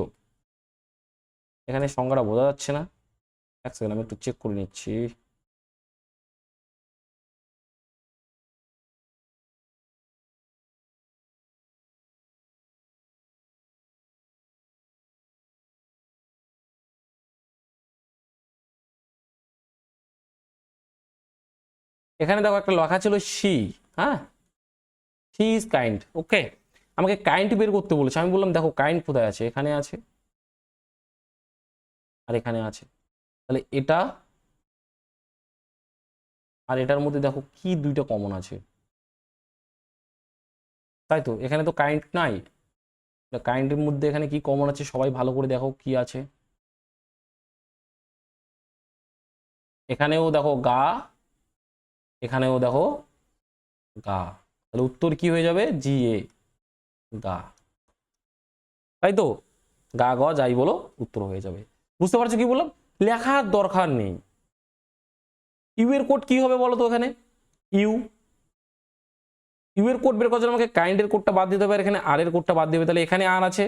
Speaker 1: এখানে সংখ্যাটা বোঝা যাচ্ছে না। এক সেকেন্ড, আমি একটু চেক করে নিচ্ছি। এখানে দেখো একটা লেখা ছিল সি, হ্যাঁ, সি ইজ কাইন্ড, ওকে। আমাকে কাইন্ড বের করতে বলেছে, আমি বললাম দেখো কাইন্ড কোথায় আছে, এখানে আছে আর এখানে আছে, তাহলে এটা আর এটার মধ্যে দেখো কি দুইটা কমন আছে, তাই তো। এখানে তো কাইন্ড নাই, কাইন্ডের মধ্যে এখানে কি কমন আছে সবাই ভালো করে দেখো কি আছে। এখানেও দেখো গা, এখানেও দেখো গা, তাহলে উত্তর কি হয়ে যাবে, GA, গা, তাই তো। গা গ যাই বলো উত্তর হয়ে যাবে। বুঝতে পারছো কি বললাম, লেখার দরকার নেই। ইউ এর কোড কি হবে বলো তো, এখানে ইউ, ইউ এর কোড বের করার জন্য আমাকে কাইন্ডের কোডটা বাদ দিতে হবে, আর এখানে আর এর কোডটা বাদ দিতে হবে, তাহলে এখানে আর আছে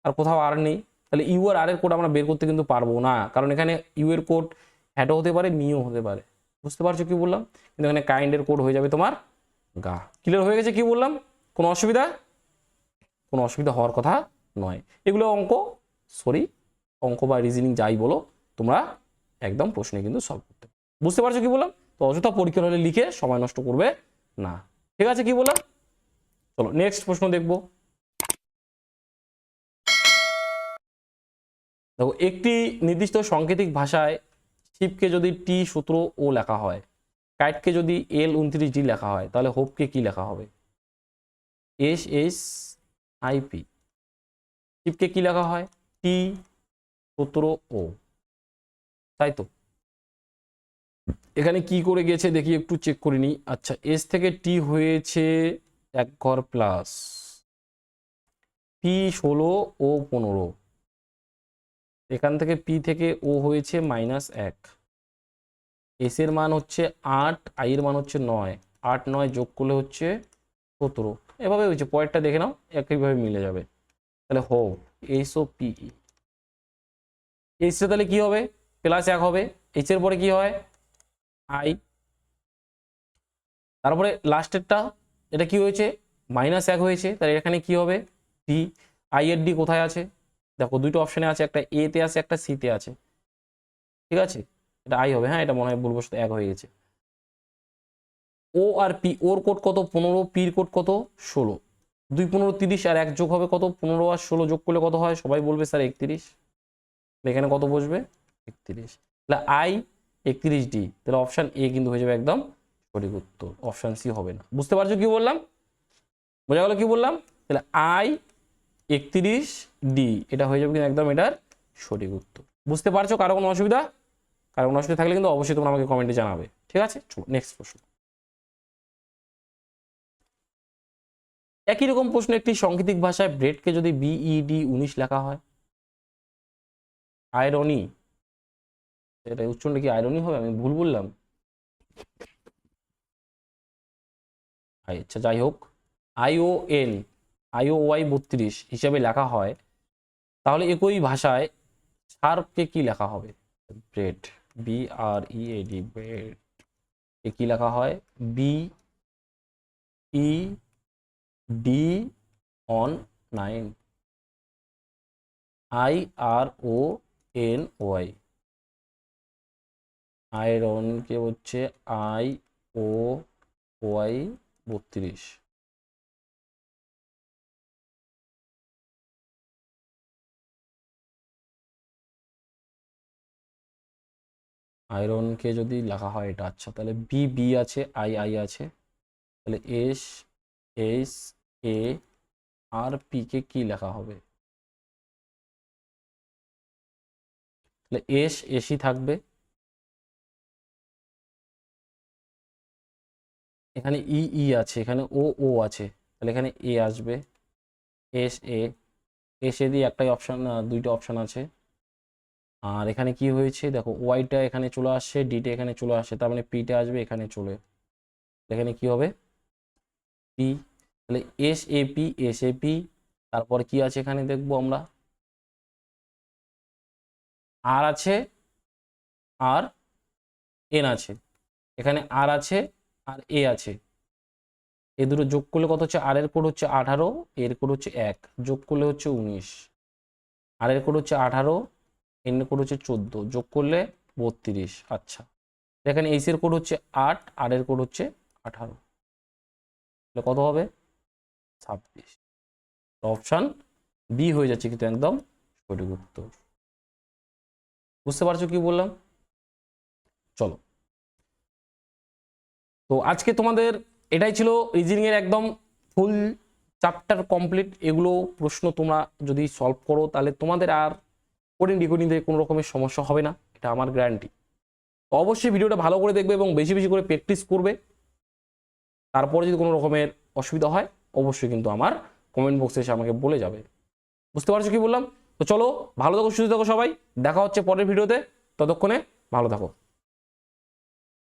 Speaker 1: আর কোথাও আর নেই, তাহলে ইউ আর আর এর কোড আমরা বের করতে কিন্তু পারবো না, কারণ এখানে ইউ এর কোড হ্যাডও হতে পারে মিও হতে পারে। বুঝতে পারছো কি বললাম, কিন্তু এখানে কাইন্ডের কোড হয়ে যাবে তোমার গা। ক্লিয়ার হয়ে গেছে কি বললাম, কোনো অসুবিধা, কোনো অসুবিধা হওয়ার কথা নয়। এগুলো অঙ্ক, সরি অঙ্ক বা রিজনিং যাই বলো, তোমরা একদম প্রশ্নে কিন্তু সলভ করতে পারো। বুঝতে পারছো কি বললাম, তো অযথা পরীক্ষার হলে লিখে সময় নষ্ট করবে না, ঠিক আছে কি বললাম। চলো নেক্সট প্রশ্ন দেখবো। দেখো, একটি নির্দিষ্ট সাংকেতিক ভাষায় শিপকে যদি T17O লেখা হয়, কাইটকে যদি L29D লেখা হয়, তাহলে হোপকে কি লেখা হবে, SHIP। শিপকে কি লেখা হয়, T17O, তাই তো। এখানে কি করে গেছে দেখি, একটু চেক করে নিই। আচ্ছা, এস থেকে টি হয়েছে এক ঘর প্লাস, P16O15, এখান থেকে পি থেকে ও হয়েছে -1, এস এর মান হচ্ছে 8, আই এর মান হচ্ছে 9, 8 9 যোগ করলে হচ্ছে 17, এভাবে হয়েছে। পরেরটা দেখে নাও, একইভাবে মিলে যাবে। তাহলে হো SOPE, এইচটা তাহলে কি হবে, +1 হবে, এইচ এর পরে কি হয় আই, তারপরে লাস্টেরটা এটা কি হয়েছে -1 হয়েছে, তাহলে এখানে কি হবে ডি। আই এর ডি কোথায় আছে, দেখো দুটো অপশনে আছে, একটা এ তে আছে একটা সি তে আছে, ঠিক আছে, এটা আই হবে, হ্যাঁ এটা মনে হয় ভুলবশত 1 হয়ে গেছে। ও আর পি, ওর কোড কত 15, পির কোড কত 16, 2 15 30 আর 1 যোগ হবে কত, 15 আর 16 যোগ করলে কত হয়, সবাই বলবে স্যার 31, এখানে কত বসবে 31, তাহলে আই 31D, তাহলে অপশন এ কিন্তু হয়ে যাবে একদম সঠিক উত্তর, অপশন সি হবে না। বুঝতে পারছো কি বললাম, বোঝা গেল কি বললাম, তাহলে I31D এটা হয়ে যাবে কিন্তু একদম এটার সঠিক উত্তর। বুঝতে পারছো, কারো কোনো অসুবিধা, কারো কোনো অসুবিধা থাকলে কিন্তু অবশ্যই তোমরা আমাকে কমেন্টে জানাবে, ঠিক আছে। চলো নেক্সট প্রশ্ন। একই রকম প্রশ্ন, একটি সাংকেতিক ভাষায় ব্রেডকে যদি BED19 লেখা হয়, আয়রনি, এটা উচ্চারণটা কি আয়রনি হবে, আমি ভুল বললাম, আচ্ছা যাই হোক, IONIOY32 হিসাবে লেখা হয়, তাহলে একই ভাষায় শার্পকে কি লেখা হবে, ব্রেড, BREAD, ব্রেড এ কি লেখা হয়, BED9, IRONY, আয়রনকে হচ্ছে IOY32, আয়রনকে যদি লেখা হয় এটা, আচ্ছা তাহলে BB আছে, I আছে, তাহলে SHA আর পি কে কি লেখা হবে, তাহলে এসি থাকবে, এখানে ই আছে, এখানে ও আছে, তাহলে এখানে এ আসবে, SA, এসে দিয়ে একটাই অপশান, দুইটা অপশান আছে। আর এখানে কি হয়েছে দেখো, ওয়াইটা এখানে চলে আসছে, ডিটা এখানে চলে আসছে, তার মানে পিটা আসবে এখানে চলে, এখানে কি হবে পি। তাহলে এস এ পি, তারপর কি আছে এখানে দেখবো আমরা, আর আছে আর এন আছে, এখানে আর আছে আর এ আছে, এ দুটো যোগ করলে কত হচ্ছে, আর এর কোড হচ্ছে 18, এর কোড হচ্ছে 1, যোগ করলে হচ্ছে 19, আর এর কোড হচ্ছে 18, এন এর কোড হচ্ছে 14, যোগ করলে 32। আচ্ছা, এখানে এইচ এর কোড হচ্ছে 8, আর এর কোড হচ্ছে 18, তাহলে কত হবে 26। অপশান বি হয়ে যাচ্ছে কিন্তু একদম সঠিক উত্তর। বুঝতে পারছো কি বললাম? চলো, তো আজকে তোমাদের এটাই ছিল রিজনিং এর একদম ফুল চ্যাপ্টার কমপ্লিট। এগুলো প্রশ্ন তোমরা যদি সলভ করো তাহলে তোমাদের আর কোডিং ডিকোডিং থেকে কোনো রকমের সমস্যা হবে না, এটা আমার গ্যারান্টি। তো অবশ্যই ভিডিওটা ভালো করে দেখবে এবং বেশি বেশি করে প্র্যাকটিস করবে। তারপরে যদি কোনো রকমের অসুবিধা হয় অবশ্যই কিন্তু আমার কমেন্ট বক্সে এসে আমাকে বলে যাবে। বুঝতে পারছো কি বললাম? তো চলো, ভালো থাকো, সুস্থ থাকো সবাই, দেখা হচ্ছে পরের ভিডিওতে, ততক্ষণে ভালো থাকো।